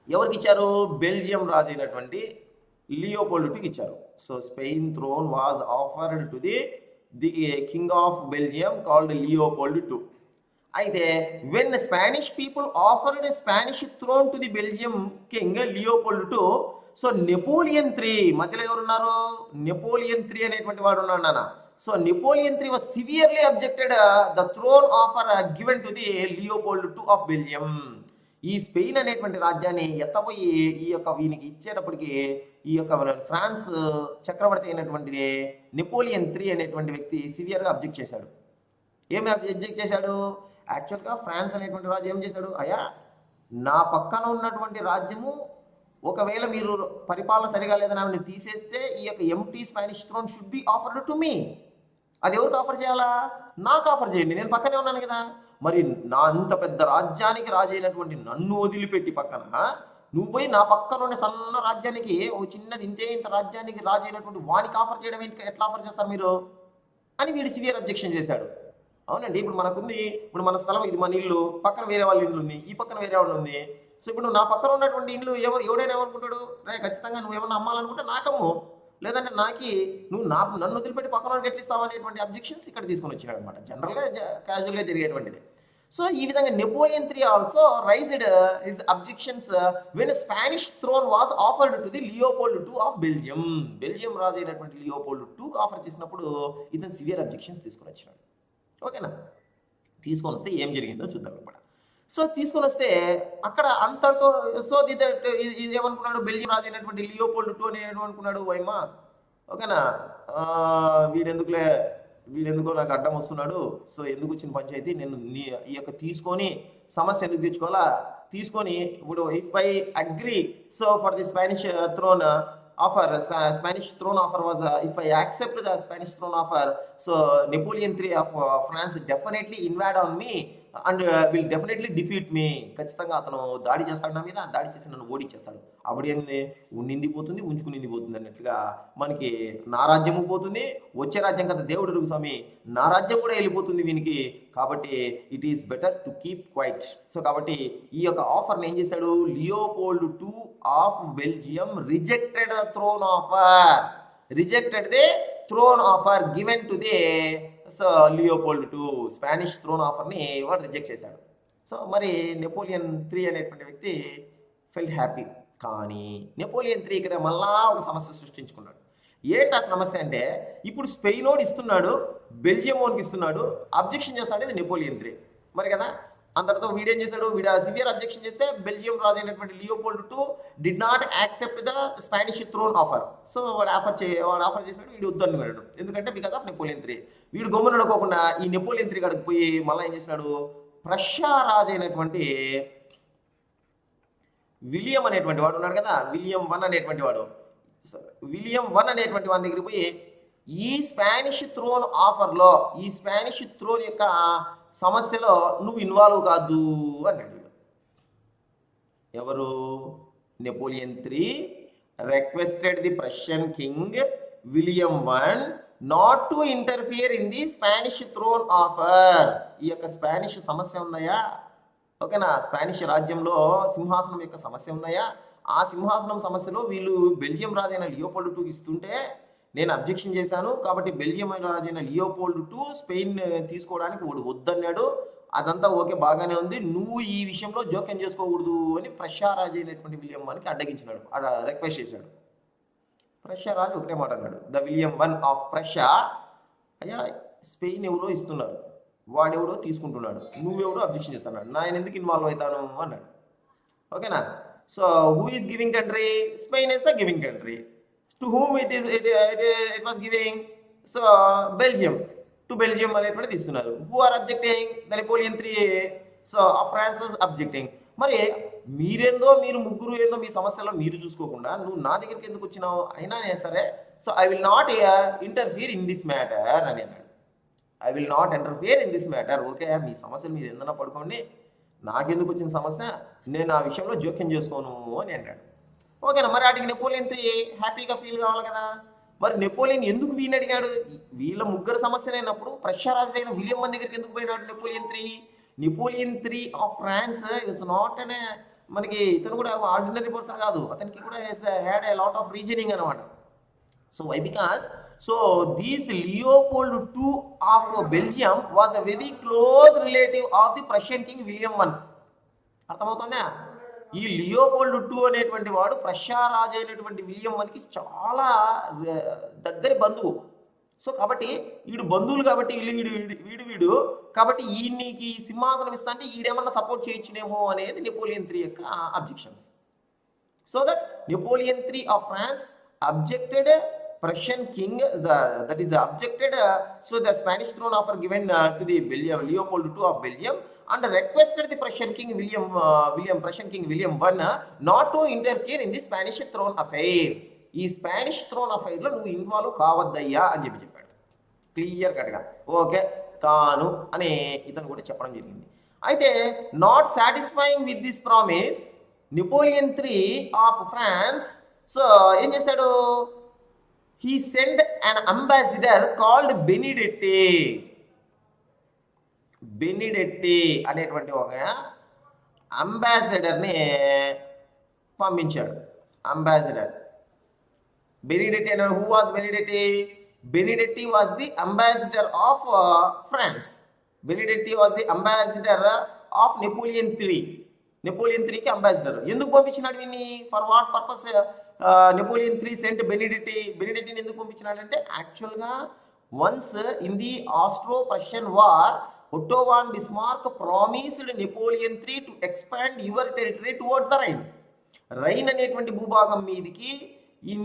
ఎవరికి ఇచ్చారు, బెల్జియం రాజు అయినటువంటి లియోపోల్డ్ IIకి ఇచ్చారు. So Spain throne was offered to the king of Belgium called Leopold II. అయితే when Spanish people offered Spanish throne to the Belgium king Leopold II, so Napoleon III మధ్యలో ఎవరున్నారు, నెపోలియన్ III అనేటువంటి వాడు ఉన్నాడు నాన్న. So Napoleon III was severely objected the throne offer given to the Leopold II of Belgium. ఈ Spain అనేటువంటి రాజ్యాన్ని ఎత్తపోయి ఈ యొక్క వీనికి ఇచ్చేటప్పటికి ఈ యొక్క ఫ్రాన్స్ చక్రవర్తి అయినటువంటి నెపోలియన్ III అనేటువంటి వ్యక్తి సివియర్గా అబ్జెక్ట్ చేశాడు. ఏమి అబ్జెక్ట్ చేశాడు, యాక్చువల్గా ఫ్రాన్స్ అనేటువంటి రాజు ఏం చేశాడు, అయ్యా నా పక్కన ఉన్నటువంటి రాజ్యము ఒకవేళ మీరు పరిపాలన సరిగా లేదని ఆమెను తీసేస్తే ఈ యొక్క empty Spanish throne should be offered to me. అది ఎవరికి ఆఫర్ చేయాలా, నాకు ఆఫర్ చేయండి, నేను పక్కనే ఉన్నాను కదా. మరి నా అంత పెద్ద రాజ్యానికి రాజు అయినటువంటి నన్ను వదిలిపెట్టి పక్కన నువ్వు పోయి నా పక్కన ఉన్న సన్న రాజ్యానికి ఒక చిన్నది ఇంత రాజ్యానికి రాజు అయినటువంటి వానికి ఆఫర్ చేయడం ఏంటి, ఎట్లా ఆఫర్ చేస్తారు మీరు అని వీడు సివియర్ అబ్జెక్షన్ చేశాడు. అవునండి, ఇప్పుడు మనకుంది, ఇప్పుడు మన స్థలం ఇది, మన ఇల్లు, పక్కన వేరే వాళ్ళ ఇల్లు ఉంది, ఈ పక్కన వేరే వాళ్ళు ఉంది. సో ఇప్పుడు నా పక్కన ఉన్నటువంటి ఇల్లు ఎవడైనా ఏమనుకుంటాడు, రే ఖచ్చితంగా నువ్వు ఏమన్నా అమ్మాలనుకుంటే నాకమ్ము, లేదంటే నన్ను వదిలిపెట్టి పక్కన వాళ్ళకి ఎట్లా ఇస్తావు అనేటువంటి అబ్జెక్షన్స్ ఇక్కడ తీసుకొని వచ్చాడు అనమాట. జనరల్గా క్యాజువల్గా జరిగేటువంటిది. సో ఈ విధంగా Napoleon III also raised his objections when Spanish throne was offered to the Leopold II of Belgium. Belgium రాజు అయినటువంటి లియోపోల్డ్ IIకి ఆఫర్ చేసినప్పుడు ఇతను సివియర్ అబ్జెక్షన్స్ తీసుకొని వచ్చాడు. ఓకేనా, తీసుకొని వస్తే ఏం జరిగిందో చూద్దాం ఇప్పుడు. సో తీసుకొని వస్తే అక్కడ అంతటితో సో ఇది ఏమనుకున్నాడు, బెల్జియం రాజు అయినటువంటి లియోపోల్డ్ II అని ఏమనుకున్నాడు, వైమా ఓకేనా, వీడెందుకో నాకు అడ్డం వస్తున్నాడు, సో ఎందుకు వచ్చిన పంచాయతీ, నేను ఈ యొక్క తీసుకొని సమస్య ఎందుకు తెచ్చుకోవాలా, తీసుకొని ఇప్పుడు if I agree so for the Spanish throne offer was if I accept the Spanish throne offer, so Napoleon III of France definitely invade on me and will definitely defeat me. ఖచ్చితంగా అతను దాడి చేస్తాడు నా మీద, దాడి చేసి నన్ను ఓడించేస్తాడు. అప్పుడు ఏంది, నిందిపోతుంది ఉంచుకునింది పోతుంది అన్నట్లుగా మనకి నా రాజ్యము పోతుంది, వచ్చే రాజ్యం కదా దేవుడు స్వామి, నా రాజ్యం కూడా వెళ్ళిపోతుంది వీనికి. కాబట్టి it is better to keep quiet. So కాబట్టి ఈ యొక్క ఆఫర్ని ఏం చేశాడు, Leopold II of Belgium rejected the throne offer given to the so Leopold II. Spanish throne ఆఫర్ని వాడు రిజెక్ట్ చేశాడు. సో మరి నెపోలియన్ III అనేటువంటి వ్యక్తి ఫెల్ట్ హ్యాపీ. కానీ నెపోలియన్ III ఇక్కడ మళ్ళా ఒక సమస్య సృష్టించుకున్నాడు. ఏంటి ఆ సమస్య అంటే, ఇప్పుడు స్పెయినోడు ఇస్తున్నాడు, బెల్జియంకి ఇస్తున్నాడు, అబ్జెక్షన్ చేస్తాడు ఇది నెపోలియన్ III మరి కదా. అంతటితో వీడేం చేశాడు, సివియర్ అబ్జెక్షన్ చేస్తే బెల్జియం రాజు అయినటువంటి Leopold II did not accept the Spanish throne offer. So వాడు ఆఫర్ చేసినట్టు వీడు వద్దని వెళ్ళాడు. ఎందుకంటే బికాస్ ఆఫ్ నెపోలియన్ III. వీడు గమ్మున అనుకోకుండా ఈ నెపోలియన్ III కాడికి పోయి మళ్ళీ ఏం చేసినాడు, ప్రష్యా రాజు అయినటువంటి విలియం అనేటువంటి వాడు ఉన్నాడు కదా, విలియం వన్ అనేటువంటి వాడు. విలియం వన్ అనేటువంటి వాడి దగ్గరికి పోయి ఈ స్పానిష్ థ్రోన్ ఆఫర్లో, ఈ స్పానిష్ థ్రోన్ యొక్క సమస్యలో నువ్వు ఇన్వాల్వ్ కాదు అన్నాడు. ఎవరు? Napoleon three requested the Prussian king William one not to interfere in the Spanish throne offer. ఈ యొక్క స్పానిష్ సమస్య ఉందయ్యా, ఓకేనా, స్పానిష్ రాజ్యంలో సింహాసనం యొక్క సమస్య ఉందయ్యా, ఆ సింహాసనం సమస్యలో వీళ్ళు బెల్జియం రాజైన లియోపోల్డ్ టూకి ఇస్తుంటే నేను అబ్జెక్షన్ చేశాను, కాబట్టి బెల్జియం రాజైన లియోపోల్డ్ టూ స్పెయిన్ తీసుకోవడానికి వాడు వద్దన్నాడు, అదంతా ఓకే బాగానే ఉంది, నువ్వు ఈ విషయంలో జోక్యం చేసుకోకూడదు అని ప్రషా రాజు అయినటువంటి విలియం వన్కి అడ్డగించినాడు, రిక్వెస్ట్ చేశాడు. ప్రషా రాజు ఒకటే మాట అన్నాడు, ద విలియం వన్ ఆఫ్ ప్రషా, అయ్యా స్పెయిన్ ఎవరో ఇస్తున్నారు, వాడెవడో తీసుకుంటున్నాడు, నువ్వెవడో అబ్జెక్షన్ చేస్తున్నాడు, నేను ఎందుకు ఇన్వాల్వ్ అవుతాను అన్నాడు. ఓకేనా. So who is giving country? Spain is the giving country. To whom it was giving? So Belgium, to Belgium అనేటువంటిది ఇస్తున్నారు. Who are objecting? The Napoleon three. So France was objecting. మరి మీరేందో, మీరు ముగ్గురు ఏందో మీ సమస్యలో మీరు చూసుకోకుండా నువ్వు నా దగ్గరికి ఎందుకు వచ్చినావు? అయినా సరే, so I will not interfere in this matter అని అన్నాడు. I will not interfere in this matter. Okay, మీ సమస్యలు మీరు ఏదైనా పడుకోండి, నాకెందుకు వచ్చిన సమస్య, నేను ఆ విషయంలో జోక్యం చేసుకోను అని అంటాడు. ఓకేనా. మరి వాటికి నెపోలియన్ త్రీ హ్యాపీగా ఫీల్ కావాలి కదా. మరి నెపోలియన్ ఎందుకు వీళ్ళని అడిగాడు? వీళ్ళ ముగ్గురు సమస్యలైనప్పుడు ప్రషా రాజులైన విలియం వన్ దగ్గరికి ఎందుకు పోయినాడు Napoleon three? Napoleon three of France it's not అనే, మనకి ఇతను కూడా ఆర్డినరీ పర్సన్ కాదు, అతనికి కూడా had a lot of reasoning అనమాట. So why? Because so this Leopold two of Belgium was a very close relative of the Prussian king William one. అర్థమవుతుందా? ఈ లియోపోల్డ్ టూ అనేటువంటి వాడు ప్రషా రాజు అయినటువంటి విలియం వన్కి చాలా దగ్గరి బంధువు. సో కాబట్టి వీడు బంధువులు కాబట్టి వీడు కాబట్టి ఈయనకి సింహాసనం ఇస్తా అంటే ఈడేమన్నా సపోర్ట్ చేయొచ్చునేమో అనేది నెపోలియన్ త్రీ యొక్క objections. So that Napoleon three of France objected Prussian king, that is objected, so the Spanish throne offer given to the Leopold II of Belgium, and requested the Prussian king William I not to interfere in the Spanish throne affair. ఈ Spanish throne అఫైర్లో నువ్వు involve కావద్దయ్యా అని చెప్పాడు clear కట్గా. Okay కాను అని ఇతను కూడా చెప్పడం జరిగింది. అయితే not satisfying with this promise, Napoleon three of France so ఏం చేశాడు? He sent an ambassador called Benedetti. బెనిడెట్టి అనేటువంటి ఒక అంబాసిడర్ని పంపించాడు. అంబాసిడర్ బెనిడెట్టి అనే who was Benedetti? Benedetti was the ambassador of France. Benedetti was the ambassador of Napoleon three. Napoleon త్రీకి ambassador. ఎందుకు పంపించినాడు వీన్ని? For what purpose Napoleon three sent Benedetti? బెనిడెట్టిని ఎందుకు పంపించినాడంటే యాక్చువల్గా once in the Austro Prussian war Otto von Bismarck promised Napoleon III to expand your territory towards the Rhine. Rain అనేటువంటి భూభాగం మీదికి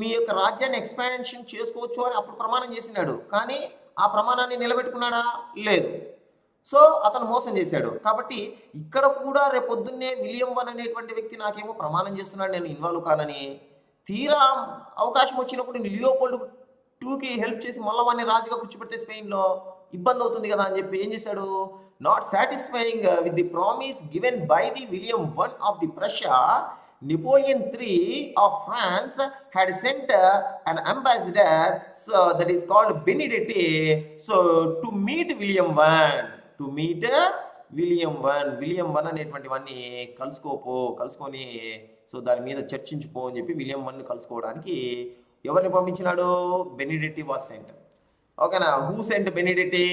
మీ యొక్క రాజ్యాన్ని ఎక్స్పాన్షన్ చేసుకోవచ్చు అని అప్పుడు ప్రమాణం చేసినాడు. కానీ ఆ ప్రమాణాన్ని నిలబెట్టుకున్నాడా? లేదు. సో అతను మోసం చేశాడు. కాబట్టి ఇక్కడ కూడా రేపొద్దున్నే విలియం వన్ అనేటువంటి వ్యక్తి నాకేమో ప్రమాణం చేస్తున్నాడు నేను ఇన్వాల్వ్ కానని, తీరా అవకాశం వచ్చినప్పుడు లియోపోల్డ్ టూకి హెల్ప్ చేసి మళ్ళీ వాడిని రాజుగా కూర్చోబెడితే స్పెయిన్లో ఇబ్బంది అవుతుంది కదా అని చెప్పి ఏం చేశాడు? Not satisfying with the promise given by the William one of the Prussia, Napoleon III of France had sent an ambassador, so that is called Benedetti, so to meet William I. To meet William I. William I అనేటువంటి వాడిని కలుసుకొని so దాని మీద చర్చించుకో అని చెప్పి William వన్ని కలుసుకోవడానికి ఎవరిని పంపించినాడు? Benedetti was sent. ఓకేనా. Who sent Benedetti?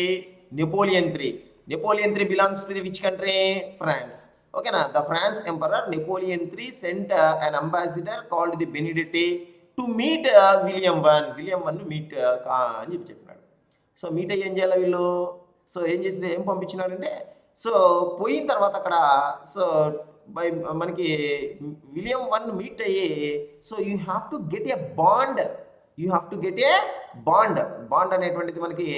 Napoleon three. Napoleon three belongs to the which country? France. ఓకేనా. The France emperor Napoleon three sent an ambassador called the Benedetti to meet William one. William one meet అని చెప్పినాడు. So meet అయ్యి ఏం చేయాలి వీళ్ళు? So ఏం పంపించినాడంటే, so పోయిన తర్వాత అక్కడ సో బై మనకి విలియం వన్ మీట్ అయ్యి so you have to get a bond. Bond అనేటువంటిది మనకి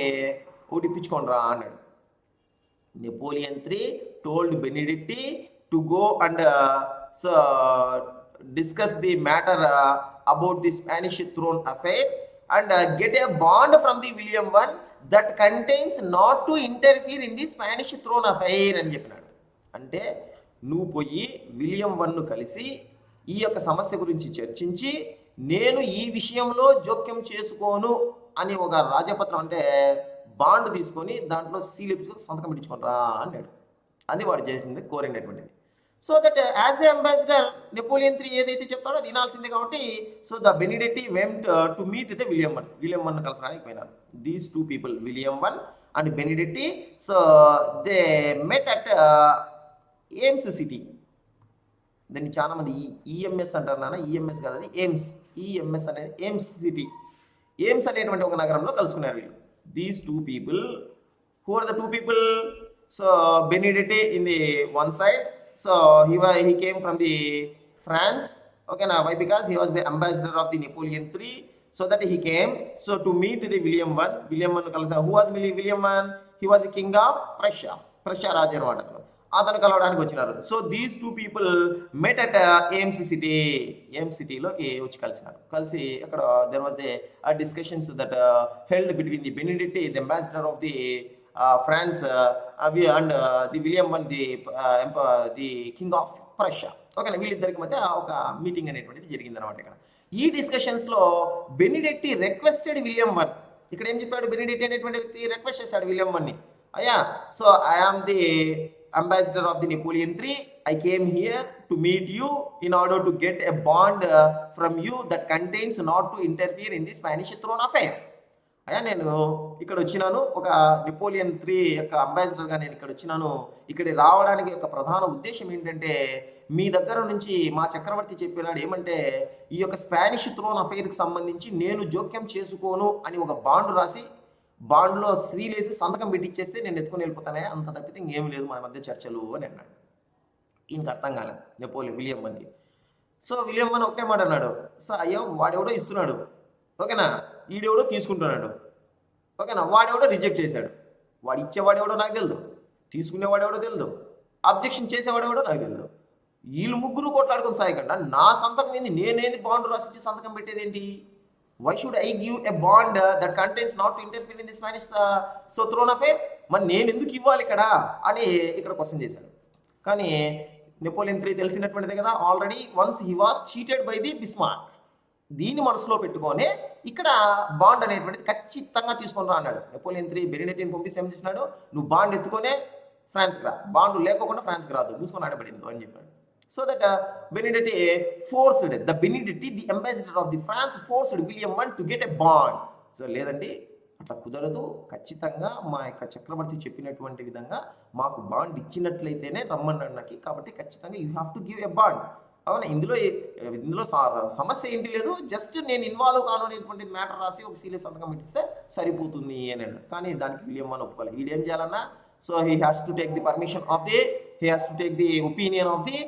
ఒకటి ఇప్పించుకోండి రా అన్నాడు. Napoleon three told Benedetti to go and so discuss the matter about the Spanish throne affair and get a bond from the William I that contains not to interfere in the Spanish throne affair అని చెప్పినాడు. అంటే నువ్వు పోయి William వన్ను కలిసి ఈ యొక్క సమస్య గురించి చర్చించి నేను ఈ విషయంలో జోక్యం చేసుకోను అని ఒక రాజపత్రం అంటే బాండ్ తీసుకొని దాంట్లో సీలిప్స్ సంతకం పెట్టించుకుంటారా అన్నాడు. అది వాడు చేసింది, కోరినటువంటిది. So that as a ambassador Napoleon III ఏదైతే చెప్తాడో అది వినాల్సిందే కాబట్టి so the Benedetti went to meet the William one కలసడానికి పోయినారు. These two people William one and Benedetti so they met at Ems city. దాన్ని చాలా మంది ఈఎంఎస్ అంటారు నాన్న, ఈఎంఎస్ కాదు అది ఎయిమ్స్, ఈఎంఎస్ అనేది ఎయిమ్స్ సిటీ. ఎయిమ్స్ అనేటువంటి ఒక నగరంలో కలుసుకున్నారు వీళ్ళు. These two people, who are the two people? So బెనిడెట్టి in the one side, so he came from the France, okay now why? Because he was the ambassador of the Napoleon III, so that he came so to meet the William I kalasa. Who was William I? He was the king of Prussia రాజు అనమాట. అతను కలవడానికి వచ్చినారు. So these two people met at Ems సిటీలోకి వచ్చి కలిసి అక్కడ there was a discussions that held between the Benedict the ambassador of the France and the William I the king of Prussia. ఓకేనా, వీళ్ళిద్దరికి మధ్య ఒక మీటింగ్ అనేటువంటిది జరిగింది అనమాట. ఇక్కడ ఈ డిస్కషన్స్లో బెనిడిక్ట్ రిక్వెస్టెడ్ విలియం I. ఇక్కడ ఏం చెప్పాడు? బెనిడిక్ట్ అనేటువంటి వ్యక్తి రిక్వెస్ట్ చేశాడు విలియం I. అయ్యా, so I am the ambassador of the Napoleon III. I came here to meet you in order to get a bond from you that contains not to interfere in the Spanish throne affair. అయ్యా, నేను ఇక్కడ వచ్చినాను, ఒక Napoleon III యొక్క అంబాసిడర్గా నేను ఇక్కడ వచ్చినాను. ఇక్కడ రావడానికి ఒక ప్రధాన ఉద్దేశం ఏంటంటే మీ దగ్గర నుంచి మా చక్రవర్తి చెప్పినాడు ఏమంటే ఈ యొక్క స్పానిష్ థ్రోన్ అఫైర్కి సంబంధించి నేను జోక్యం చేసుకోను అని ఒక బాండ్ రాసి బాండ్లో శ్రీలేసి సంతకం పెట్టిచ్చేస్తే నేను ఎత్తుకొని వెళ్ళిపోతానే, అంత తప్పితే ఇంకేం లేదు మన మధ్య చర్చలు అని అన్నాడు. ఈయనకు అర్థం కాలేదు విలియం Iకి. సో విలియం I ఒకటే మాట అన్నాడు, సో అయ్యో వాడెవడో ఇస్తున్నాడు, ఓకేనా, ఈడెవడో తీసుకుంటున్నాడు, ఓకేనా, వాడెవడో రిజెక్ట్ చేశాడు. వాడు ఇచ్చేవాడెవడో నాకు తెలియదు, తీసుకునేవాడెవడో తెలియదు, అబ్జెక్షన్ చేసేవాడెవడో నాకు తెలియదు. వీళ్ళు ముగ్గురు కొట్లాడుకొని సాయకుండా నా సంతకం ఏంది, నేనేది బాండ్ రాసిచ్చి సంతకం పెట్టేది ఏంటి? Why should I give a bond that contains not to interfere in the Spanish so throne affair? మరి నేను ఎందుకు ఇవ్వాలి ఇక్కడ అని ఇక్కడ క్వశ్చన్ చేశాడు. కానీ నెపోలియన్ III తెలిసినటువంటిదే కదా, already once he was cheated by the Bismarck. దీన్ని మనసులో పెట్టుకొని ఇక్కడ బాండ్ అనేటువంటిది ఖచ్చితంగా తీసుకొని రా అన్నాడు. నెపోలియన్ III బెనిడిక్ట్ని పంపిస్తే ఏం చేసినాడు, నువ్వు బాండ్ ఎత్తుకొనే ఫ్రాన్స్కి రా, బాండ్ లేకోకుండా ఫ్రాన్స్కి రాదు, మూసుకొని ఆడబడింది అని చెప్పాడు. So that Benedict forced the ambassador of the France forced William I to get a bond. So లేదండి అట్లా కుదరదు, ఖచ్చితంగా మా యొక్క చక్రవర్తి చెప్పినటువంటి విధంగా మాకు బాండ్ ఇచ్చినట్లయితేనే రమ్మన్నాడు నాకు, కాబట్టి ఖచ్చితంగా you have to give a bond. అవునా, ఇందులో సమస్య ఏంటి లేదు, జస్ట్ నేను ఇన్వాల్వ్ కాను అనేటువంటి మ్యాటర్ రాసి ఒక సీరియస్ సంతకం పెట్టిస్తే సరిపోతుంది అని అన్నాడు. కానీ దానికి విలియం I ఒప్పుకోలేదు. వీడు ఏం చేయాలన్నా, so he has to take the opinion of the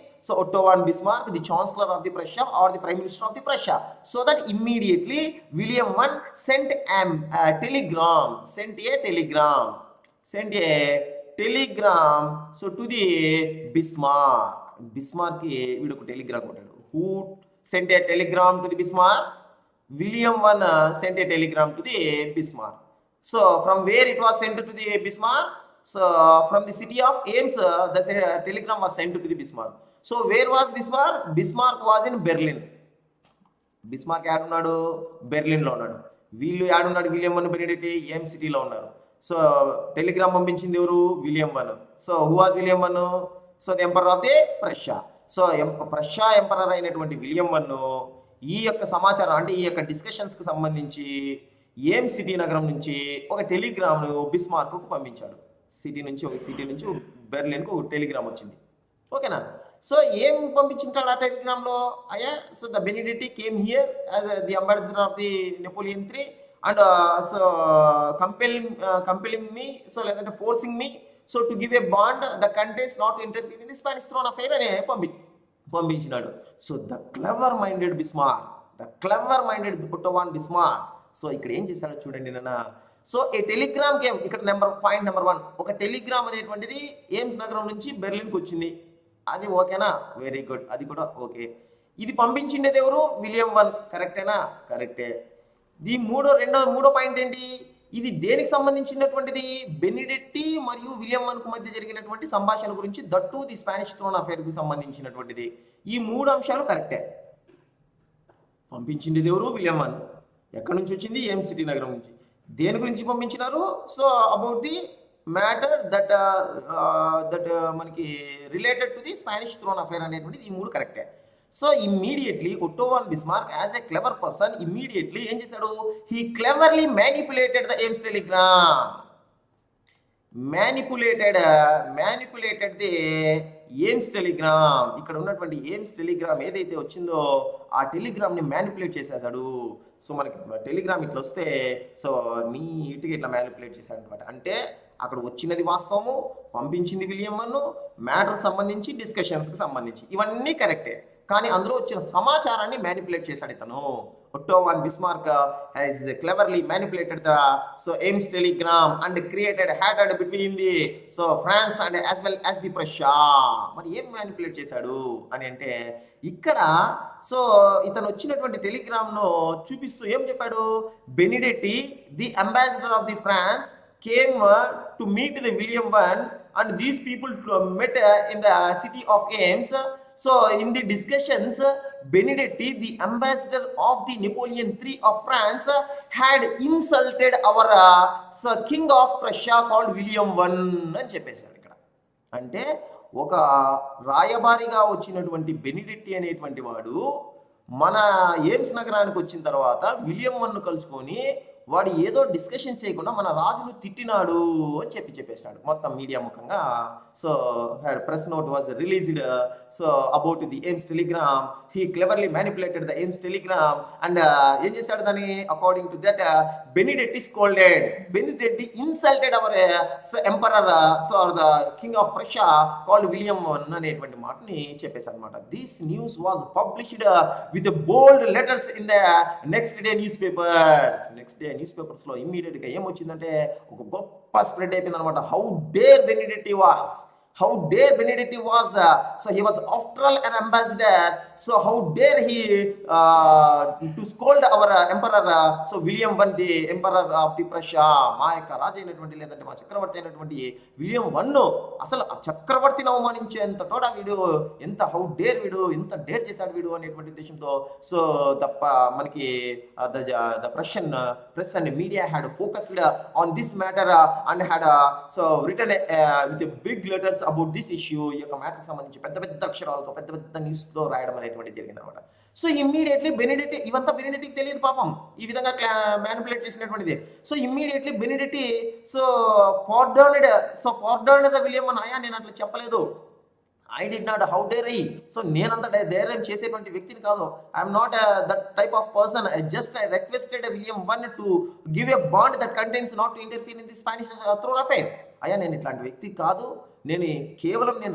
Otto von Bismarck, the chancellor of the Prussia or the prime minister of the Prussia. So that immediately William I sent a telegram so to the Bismarck వీడు ఒక Telegram కొట్టాడు. Who sent a telegram to the Bismarck? William I sent a telegram to the Bismarck. So from where it was sent to the Bismarck? So from the city of Ames, the telegram was sent to the Bismarck. So where was Bismarck? Bismarck was in Berlin. Bismarck ఏడున్నాడు? బెర్లిన్లో ఉన్నాడు. వీళ్ళు ఏడున్నాడు? William I Benedict ఏమ్స్ సిటీలో ఉన్నారు. So Telegram పంపించింది ఎవరు? William I. So who was William I? So the emperor of the Prussia. So Prussia emperor అయినటువంటి William I ఈ యొక్క సమాచారం అంటే ఈ యొక్క డిస్కషన్స్కి సంబంధించి ఏం సిటీ నగరం నుంచి ఒక టెలిగ్రామ్ను బిస్మార్క్కు పంపించాడు. సిటీ నుంచి బెర్లిన్కు ఒక టెలిగ్రామ్ వచ్చింది, ఓకేనా. సో ఏం పంపించింటాడు ఆ టెలిగ్రామ్లో? అయ్యా, so the Benedict came here as the ambassador of the Napoleon III and so compelling me, so లేదంటే forcing me, so to give a bond the contains not to interfere in the Spanish throne affair అని పంపించినాడు. So the clever minded Otto von Bismarck. So ఇక్కడ ఏం చేశాడో చూడండి నాన్న. So a telegram came, ఇక్కడ point number 1, ఒక Telegram అనేటువంటిది ఎయిమ్స్ నగరం నుంచి బెర్లిన్కి వచ్చింది. అది ఓకేనా? వెరీ గుడ్, అది కూడా ఓకే. ఇది పంపించిండేది ఎవరు? విలియం వన్, కరెక్టేనా? కరెక్టే. మూడో పాయింట్ ఏంటి? ఇది దేనికి సంబంధించినటువంటిది? బెనిడెట్టి మరియు విలియం వన్కు మధ్య జరిగినటువంటి సంభాషణ గురించి, దట్టు ది స్పానిష్ థ్రోన్ అఫేర్కు సంబంధించినటువంటిది. ఈ 3 అంశాలు కరెక్టే. పంపించిండేది ఎవరు? William one. ఎక్కడి నుంచి వచ్చింది? ఏం సిటీ నగరం నుంచి. దేని గురించి పంపించినారు? So about the matter that మనకి related to the Spanish throne affair అనేటువంటిది. ఈ 3 కరెక్టే. So immediately Otto von Bismarck as a clever person immediately ఏం చేశాడు? He cleverly manipulated the Ems telegram. Manipulated the Ems telegram. ఇక్కడ ఉన్నటువంటి Ems Telegram ఏదైతే వచ్చిందో ఆ టెలిగ్రామ్ని మ్యానిపులేట్ చేసేసాడు. సో మనకి టెలిగ్రామ్ ఇట్లా వస్తే సో నీట్గా ఇట్లా మ్యానిపులేట్ చేశాడు అనమాట. అంటే అక్కడ వచ్చినది వాస్తవము, పంపించింది విలియం వన్, మ్యాటర్ సంబంధించి, డిస్కషన్స్కి సంబంధించి ఇవన్నీ కరెక్టే. కానీ అందులో వచ్చిన సమాచారాన్ని మ్యానిపులేట్ చేశాడు ఇతను. Otto von Bismarck has cleverly manipulated the Ames telegram and created hatred between the France and as well as the Prussia. మరి ఏం మ్యానిపులేట్ చేశాడు అని అంటే ఇక్కడ సో ఇతను వచ్చినటువంటి టెలిగ్రామ్ను చూపిస్తూ ఏం చెప్పాడు? Benedetti the ambassador of the France came to meet the William I and these people met in the city of Ames. So in the discussions, Benedetti, the ambassador of the Napoleon III of France, had insulted our king of Prussia called William I అని చెప్పేశాడు ఇక్కడ. అంటే ఒక రాయబారిగా వచ్చినటువంటి బెనిడెట్టి అనేటువంటి వాడు మన AIIMS నగరానికి వచ్చిన తర్వాత విలియం వన్ను కలుసుకొని వాడు ఏదో డిస్కషన్ చేయకుండా మన రాజును తిట్టినాడు అని చెప్పేశాడు మొత్తం మీడియా ముఖంగా. So press note was released so about the Ems telegram. He cleverly manipulated the Ems telegram and ఏం చేశాడు దాన్ని? According to that Benedetti scolded. Benedetti insulted our emperor so the king of Prussia called William one అనేటువంటి మాటని చెప్పేశాడు అనమాట. This news was published with bold letters in the next day newspapers లో immediate గా ఏమొచ్చిందంటే ఒక గొప్ప spread అయిపోయింది అనమాట. How dare Benedetti was so he was after all an ambassador, so how dare he to scold our emperor so William I, the emperor of the Prussia. మా యొక్క రాజు అయినటువంటి లేదంటే మా చక్రవర్తి అయినటువంటి విలియం వన్ అసలు ఆ చక్రవర్తిని అవమానించేంత తోడా వీడు, ఎంత హౌ డేర్ వీడు, ఎంత డేర్ చేశాడు వీడు అనేటువంటి ఉద్దేశంతో సో మనకి the Prussian press and media had focused on this matter and had so written with big letters about this issue. ఈ యొక్క మ్యాటర్కి సంబంధించి పెద్ద పెద్ద అక్షరాలతో పెద్ద పెద్ద న్యూస్లో రాయడం అనేటువంటి జరిగింది అనమాట. సో ఇమ్మీడియట్లీ బెనిడెట్టి, ఇవంతా బెనిడెట్టికి తెలియదు పాపం ఈ విధంగా మ్యానిపులేట్ చేసినటువంటిది. So immediately Benedetti so pardoned the William one. అయ్యా నేను అట్లా చెప్పలేదు, I did not, how dare I. సో నేనంత ధైర్యం చేసేటువంటి వ్యక్తిని కాదు. I'm not that type of person. I requested William one to give a bond that contains not to interfere in the Spanish throne affair. అయ్యా నేను ఇట్లాంటి వ్యక్తి కాదు, నేను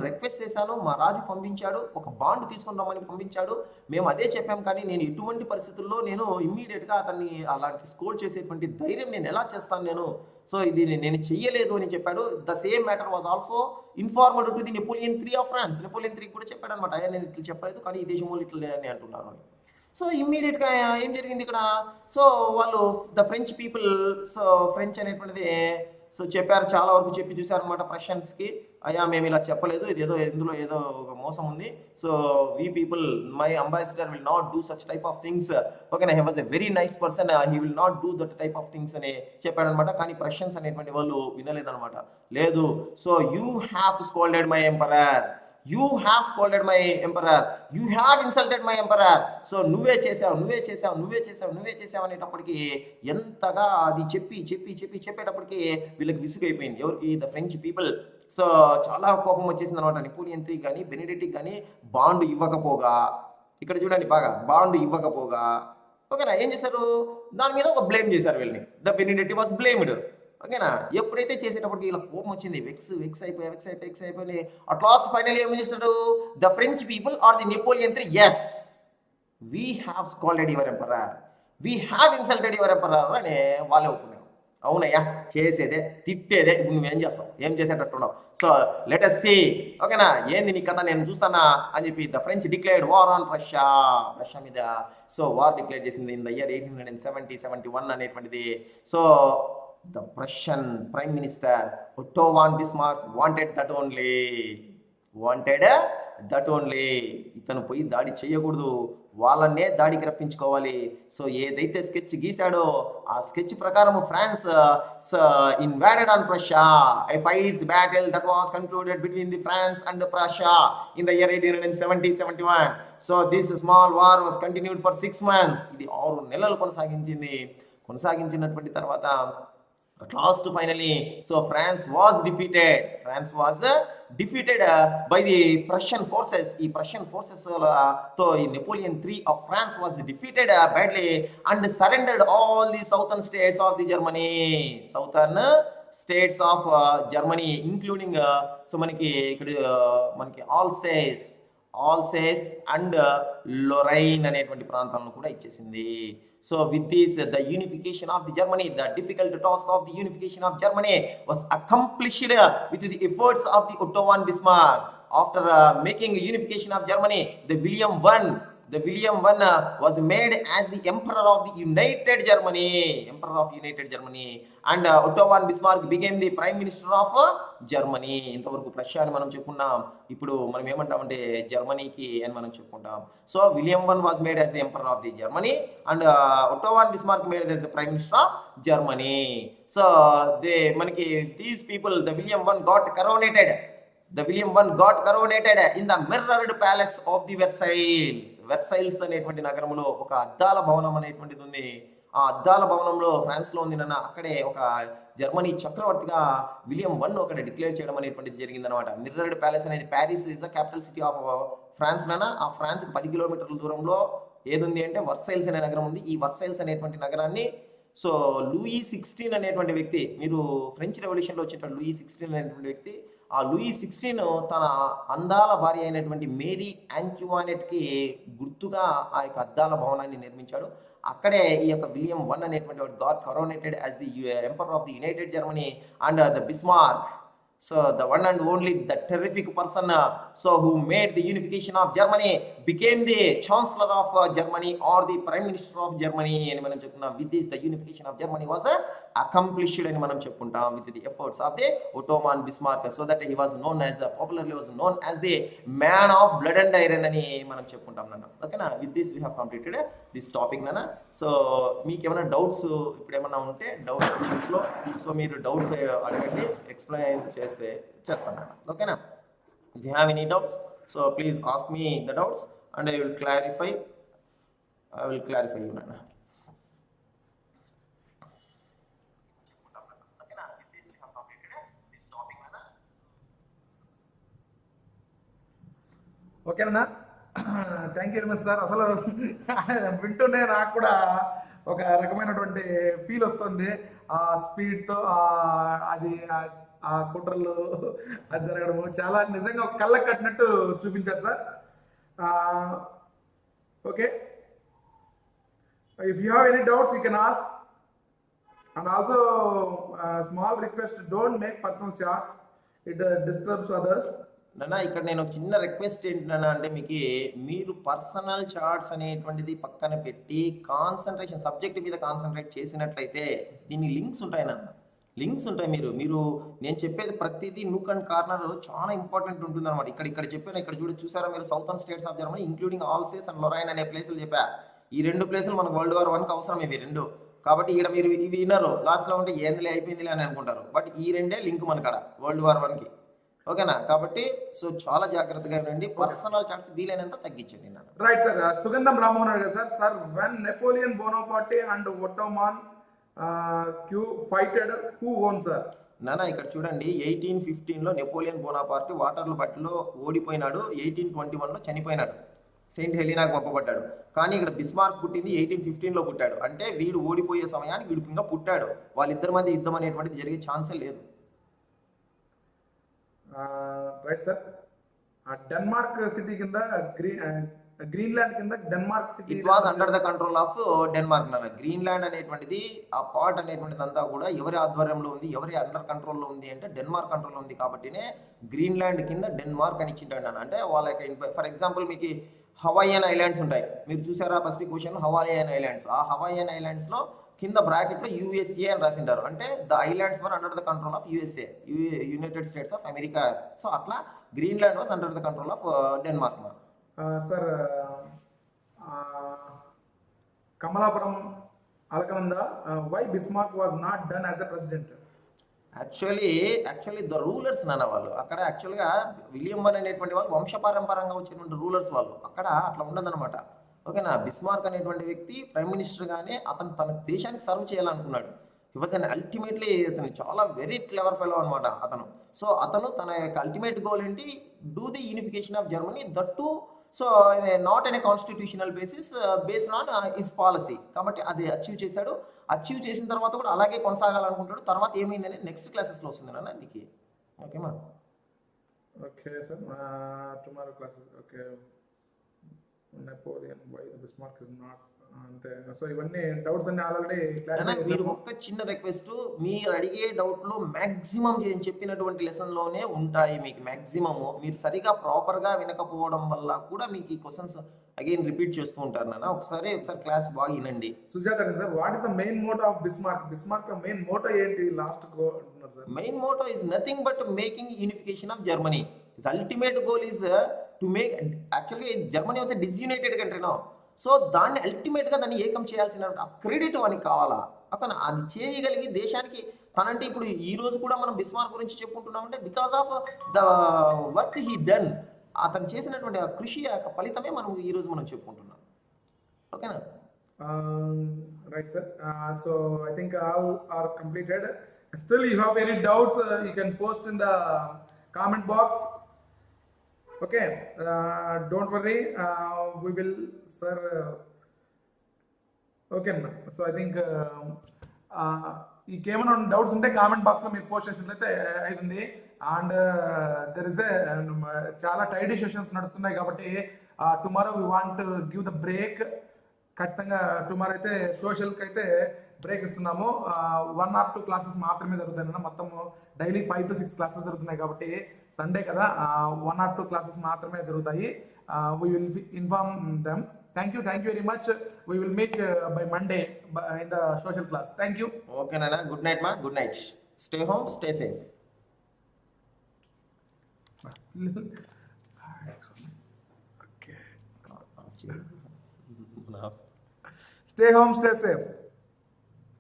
రిక్వెస్ట్ చేశాను, మా రాజు పంపించాడు, ఒక బాండ్ తీసుకొని రమ్మని పంపించాడు, మేము అదే చెప్పాం. కానీ నేను ఎటువంటి పరిస్థితుల్లో నేను ఇమ్మీడియట్గా అతన్ని అలాంటి స్కోర్ చేసేటువంటి ధైర్యం నేను ఎలా చేస్తాను నేను, సో ఇది నేను చెయ్యలేదు అని చెప్పాడు. The same matter was also informed to the Napoleon III of France. Napoleon III కూడా చెప్పాడు అనమాట, అయ్యా నేను ఇట్లా చెప్పలేదు కానీ ఈ దేశం వాళ్ళు ఇట్లా అని అంటున్నారు అని. సో ఇమ్మీడియట్గా ఏం జరిగింది ఇక్కడ? సో వాళ్ళు the French people, so French అనేటువంటిది సో చెప్పారు, చాలా వరకు చెప్పి చూసారనమాట ప్రషియన్స్కి, అయ్యా మేము ఇలా చెప్పలేదు, ఇందులో ఏదో ఒక మోసం ఉంది. So we people, my ambassador will not do such type of things. ఓకేనా, he was a very nice person, he will not do that type of things అని చెప్పాడనమాట. కానీ ప్రషియన్స్ అనేటువంటి వాళ్ళు వినలేదనమాట. లేదు, so you have scolded my emperor, you have scolded my emperor, you have insulted my emperor. So నువ్వే చేసావు అనేటప్పటికి ఎంతగా అది చెప్పేటప్పటికి వీళ్ళకి విసుగైపోయింది. ఎవరికి? The French people. సో చాలా కోపం వచ్చేసింది అనమాట. నెపోలియన్ III కానీ బెనిడెట్టికి కానీ బాండ్ ఇవ్వకపోగా, ఇక్కడ చూడండి బాగా, బాండ్ ఇవ్వకపోగా ఓకేనా ఏం చేశారు? దాని మీద ఒక బ్లేమ్ చేశారు వీళ్ళని. The Benedetti was blamed. ఓకేనా, ఎప్పుడైతే చేసేటప్పటికి ఇలా కోపం వచ్చింది, వెక్స్ అయిపోయి అట్ లాస్ట్ ఫైనల్ ఏం చేస్తాడు? The French people are the Napoleon III, yes we have scolded your emperor, we have insulted your emperor అని వాళ్ళే ఒప్పుకున్నారు. అవునయ్యా చేసేదే తిట్టేదే. ఇప్పుడు నువ్వేం చేస్తావు, ఏం చేసేటట్టున్నావు? సో లెట్ us see, ఓకేనా? ఏంది నీ కథ, నేను చూస్తానా అని చెప్పి the French declared war on Russia. Russia మీద సో వార్ డిక్లేర్ చేసింది ఇన్ ద ఇయర్ 1871 అనేటువంటిది. So the Prussian prime minister Otto von Bismarck wanted that only. ఇతను పోయి దాడి చేయకూడదు, వాళ్ళనే దాడికి రప్పించుకోవాలి. సో ఏదైతే స్కెచ్ గీశాడో ఆ స్కెచ్ ప్రకారం France invaded on Prussia. A fights battle that was concluded between the France and the Prussia in the year 1871. So this small war was continued for 6 months. ఇది 6 నెలలు కొనసాగించినటువంటి తర్వాత at last finally, so France was defeated by the Prussian forces. ఈ Prussian forces తో ఈ Napoleon III of France was defeated badly and surrendered all the southern states of the Germany, including so మనకి ఆల్సేస్ and Lorraine అనేటువంటి ప్రాంతాలను కూడా ఇచ్చేసింది. So with this, the unification of the Germany, the difficult task of the unification of Germany was accomplished with the efforts of the Otto von Bismarck. After making unification of Germany, the William I was made as the Emperor of United Germany, and Otto von Bismarck became the Prime Minister of Germany. ఇంతవరకు ప్రష్యా అని మనం చెప్పుకున్నాం, ఇప్పుడు మనం ఏమంటామంటే జర్మనీకి అని మనం చెప్పుకుంటాం. So William I was made as the Emperor of the Germany and Otto von Bismarck made as the Prime Minister of Germany. So మనకి these people, the William I got coronated in the mirrored palace of the Versailles అనేటువంటి నగరంలో ఒక అద్దాల భవనం అనేటువంటిది ఉంది. ఆ అద్దాల భవనంలో ఫ్రాన్స్ లో ఉంది నాన్న. అక్కడే ఒక జర్మనీ చక్రవర్తిగా విలియం I అక్కడ డిక్లేర్ చేయడం అనేటువంటిది జరిగిందనమాట. మిర్రర్డ్ ప్యాలెస్ అనేది, Paris is the capital city of France నాన్న. ఆ ఫ్రాన్స్ 10 కిలోమీటర్ల దూరంలో ఏదుంది అంటే వర్సైల్స్ అనే నగరం ఉంది. ఈ వర్సైల్స్ అనేటువంటి నగరాన్ని సో లూయి 16 అనేటువంటి వ్యక్తి, మీరు ఫ్రెంచ్ రెవల్యూషన్లో వచ్చేటువంటి లూయి 16 అనేటువంటి వ్యక్తి, ఆ లూయి 16 తన అందాల భార్య అయినటువంటి మేరీ యాంక్యువానెట్కి గుర్తుగా ఆ యొక్క అద్దాల భవనాన్ని నిర్మించాడు. అక్కడే ఈ యొక్క విలియం I అనేటువంటి వాడు got coronated as the emperor of the united Germany and the Bismarck. So the one and only, the terrific person who made the unification of Germany became the chancellor of Germany or the prime minister of Germany అని మనం చెప్పుకున్నాం. With this, the unification of Germany was accomplished అని మనం చెప్పుకుంటాం with the efforts of the Otto von Bismarck, so that he was popularly known as the man of blood and iron అని మనం చెప్పుకుంటాం నాన్న. ఓకేనా? With this we have completed this topic నాన్న. So మీకు ఏమైనా డౌట్స్ ఇప్పుడు ఏమైనా ఉంటే డౌట్స్ క్వశ్చన్స్లో సో మీరు డౌట్స్ అడగండి, ఎక్స్ప్లెయిన్ చేస్తాను. ఓకేనా? If you have any doubts, so please ask me the doubts and I will clarify you nana. ఓకేనా? Thank you very much sir. అసలు వింటూనే నాకు కూడా ఒక రకమైనటువంటి ఫీల్ వస్తుంది. ఆ స్పీడ్తో అది ఆ కుట్రలు అది జరగడము చాలా నిజంగా ఒక కళ్ళకు కట్టినట్టు చూపించారు sir. Okay, if you have any doubts you can ask. And also small request, don't make personal chats, it disturbs others. నాన్న ఇక్కడ నేను చిన్న రిక్వెస్ట్ ఏంటన్నా అంటే మీరు పర్సనల్ చార్ట్స్ అనేటువంటిది పక్కన పెట్టి కాన్సన్ట్రేషన్ సబ్జెక్ట్ మీద కాన్సన్ట్రేట్ చేసినట్లయితే దీన్ని లింక్స్ ఉంటాయి నాన్న, లింక్స్ ఉంటాయి. మీరు నేను చెప్పేది ప్రతిదీ నూక్ అండ్ కార్నర్ చాలా ఇంపార్టెంట్ ఉంటుంది అనమాట. ఇక్కడ చెప్పాను, ఇక్కడ చూసారా మీరు, southern states of Germany including Alsace and Lorraine అనే ప్లేసులు చెప్పా. ఈ 2 ప్లేసులు మనకు వరల్డ్ వార్ 1కి అవసరం ఇవి 2. కాబట్టి ఇక్కడ మీరు ఇవి వినరు, లాస్ట్లో ఉంటే ఏందిలే అయిపోయిందిలే అని అనుకుంటారు. బట్ ఈ 2 లింక్ మనకడ వరల్డ్ వార్ 1కి. ఓకేనా? కాబట్టి సో చాలా జాగ్రత్తగా ఉండండి, పర్సనల్ చార్ట్స్ వీలైనంత తగ్గించండి. Right sir. Sugandham Rammohan Reddy sir, sir when Napoleon Bonaparte and Ottoman fighted who won sir? నానా ఇక్కడ చూడండి, 1815లో నెపోలియన్ బోనాపార్టీ వాటర్లో బట్టలో ఓడిపోయినాడు, 1821లో చనిపోయినాడు, సెయింట్ హెలీనాకు పంపబడ్డాడు. కానీ ఇక్కడ బిస్మార్క్ పుట్టింది 1815లో పుట్టాడు. అంటే వీడు ఓడిపోయే సమయానికి వీడు ఇంకా పుట్టాడు. వాళ్ళిద్దరి మధ్య యుద్ధం అనేటువంటిది జరిగే ఛాన్సే లేదు. Right sir. డెన్మార్క్ సిటీ కింద గ్రీన్లాండ్ కింద Denmark city it was under the control of Denmark నాన్న. గ్రీన్లాండ్ అనేటువంటిది ఆ పార్ట్ అనేటువంటిది అంతా కూడా ఎవరి ఆధ్వర్యంలో ఉంది, ఎవరి అండర్ కంట్రోల్లో ఉంది అంటే డెన్మార్క్ కంట్రోల్లో ఉంది. కాబట్టినే గ్రీన్లాండ్ కింద డెన్మార్క్ అని ఇచ్చింటాడు నాన్న. అంటే వాళ్ళకి ఫర్ ఎగ్జాంపుల్ మీకు హవాయియన్ ఐలాండ్స్ ఉంటాయి, మీరు చూసారా పసిఫిక్ ఓషన్ హవాయియన్ ఐలాండ్స్. ఆ హవాయియన్ ఐలాండ్స్లో కింద బ్రాకెట్లో యూఎస్ఏ అని రాసింటారు. అంటే the islands were under the control of USA, United States of America. So అట్లా Greenland was under the control of Denmark. Sir Kamalapuram Alakananda, why Bismarck was not done as a president? Actually the rulers నాన్న వాళ్ళు అక్కడ. యాక్చువల్గా William one అనేటువంటి వాళ్ళు వంశపారంపరంగా వచ్చినటువంటి rulers వాళ్ళు. అక్కడ అట్లా ఉండదన్నమాట. ఓకేనా. బిస్మార్క్ అనేటువంటి వ్యక్తి ప్రైమ్ మినిస్టర్గానే అతను తన దేశానికి సర్వ్ చేయాలనుకున్నాడు. హీ వాజ్ అన్ అల్టిమేట్లీ అతను చాలా వెరీ క్లెవర్ ఫెలో అనమాట అతను. సో అతను తన యొక్క అల్టిమేట్ గోల్ ఏంటి, do the unification of Germany, that to so not an A constitutional basis, based on his policy. కాబట్టి అది అచీవ్ చేశాడు. అచీవ్ చేసిన తర్వాత కూడా అలాగే కొనసాగాలనుకుంటాడు. తర్వాత ఏమైందని నెక్స్ట్ క్లాసెస్లో వస్తుంది నాన్న నీకు. ఓకేమా? Okay sir, tomorrow classes. Okay, Napoleon, why the Bismarck is not, అంతే. సో ఇవన్నీ డౌట్స్ అన్ని ఆల్రెడీ మీరు ఒక్క చిన్న రిక్వెస్ట్, మీరు అడిగే డౌట్లో మ్యాక్సిమం నేను చెప్పినటువంటి లెసన్లోనే ఉంటాయి మీకు. మ్యాక్సిమము మీరు సరిగా ప్రాపర్గా వినకపోవడం వల్ల కూడా మీకు ఈ క్వశ్చన్స్ అగైన్ రిపీట్ చేస్తూ ఉంటారు నాన్న. ఒకసారి క్లాస్ బాగా వినండి. Sujatha sir, what is the main motto of Bismarck? Bismarck main motto ఏంటి లాస్ట్ గో అంటున్నారు sir? Main motto is nothing but making unification of Germany. His ultimate goal is to make, యాక్చువల్గా Germany was a disunited country no. So దాన్ని అల్టిమేట్గా దాన్ని ఏకం చేయాల్సిన credit వానికి కావాలా. అతను అది చేయగలిగి దేశానికి తనంటే ఇప్పుడు ఈ రోజు కూడా మనం బిస్మార్క్ గురించి చెప్పుకుంటున్నామంటే because of the work he done. అతను చేసినటువంటి ఆ కృషి యొక్క ఫలితమే మనం ఈ రోజు మనం చెప్పుకుంటున్నాం. ఓకేనా? Right sir. So I think all are completed. Still you have any doubts, you can post in the comment box. Okay, don't worry, we will, sir. Okay, so I think ఇంకేమైనా డౌట్స్ ఉంటే comment బాక్స్లో మీరు post చేసినట్లయితే అవుతుంది. And there is a చాలా tidy sessions నడుస్తున్నాయి కాబట్టి tomorrow we want give the break. ఖచ్చితంగా టుమారో అయితే సోషల్కి అయితే బ్రేక్ ఇస్తున్నాము. 1 or 2 క్లాసెస్ మాత్రమే జరుగుతాయి. మొత్తం డైలీ 5 to 6 క్లాసెస్ జరుగుతున్నాయి కాబట్టి సండే కదా 1 or 2 క్లాసెస్ మాత్రమే జరుగుతాయి. We will inform them. Thank you very much. We will meet by Monday in the social class. Thank you. Okay నాన్న, గుడ్ నైట్ మా, good night. Stay home, stay safe. Stay home, stay safe.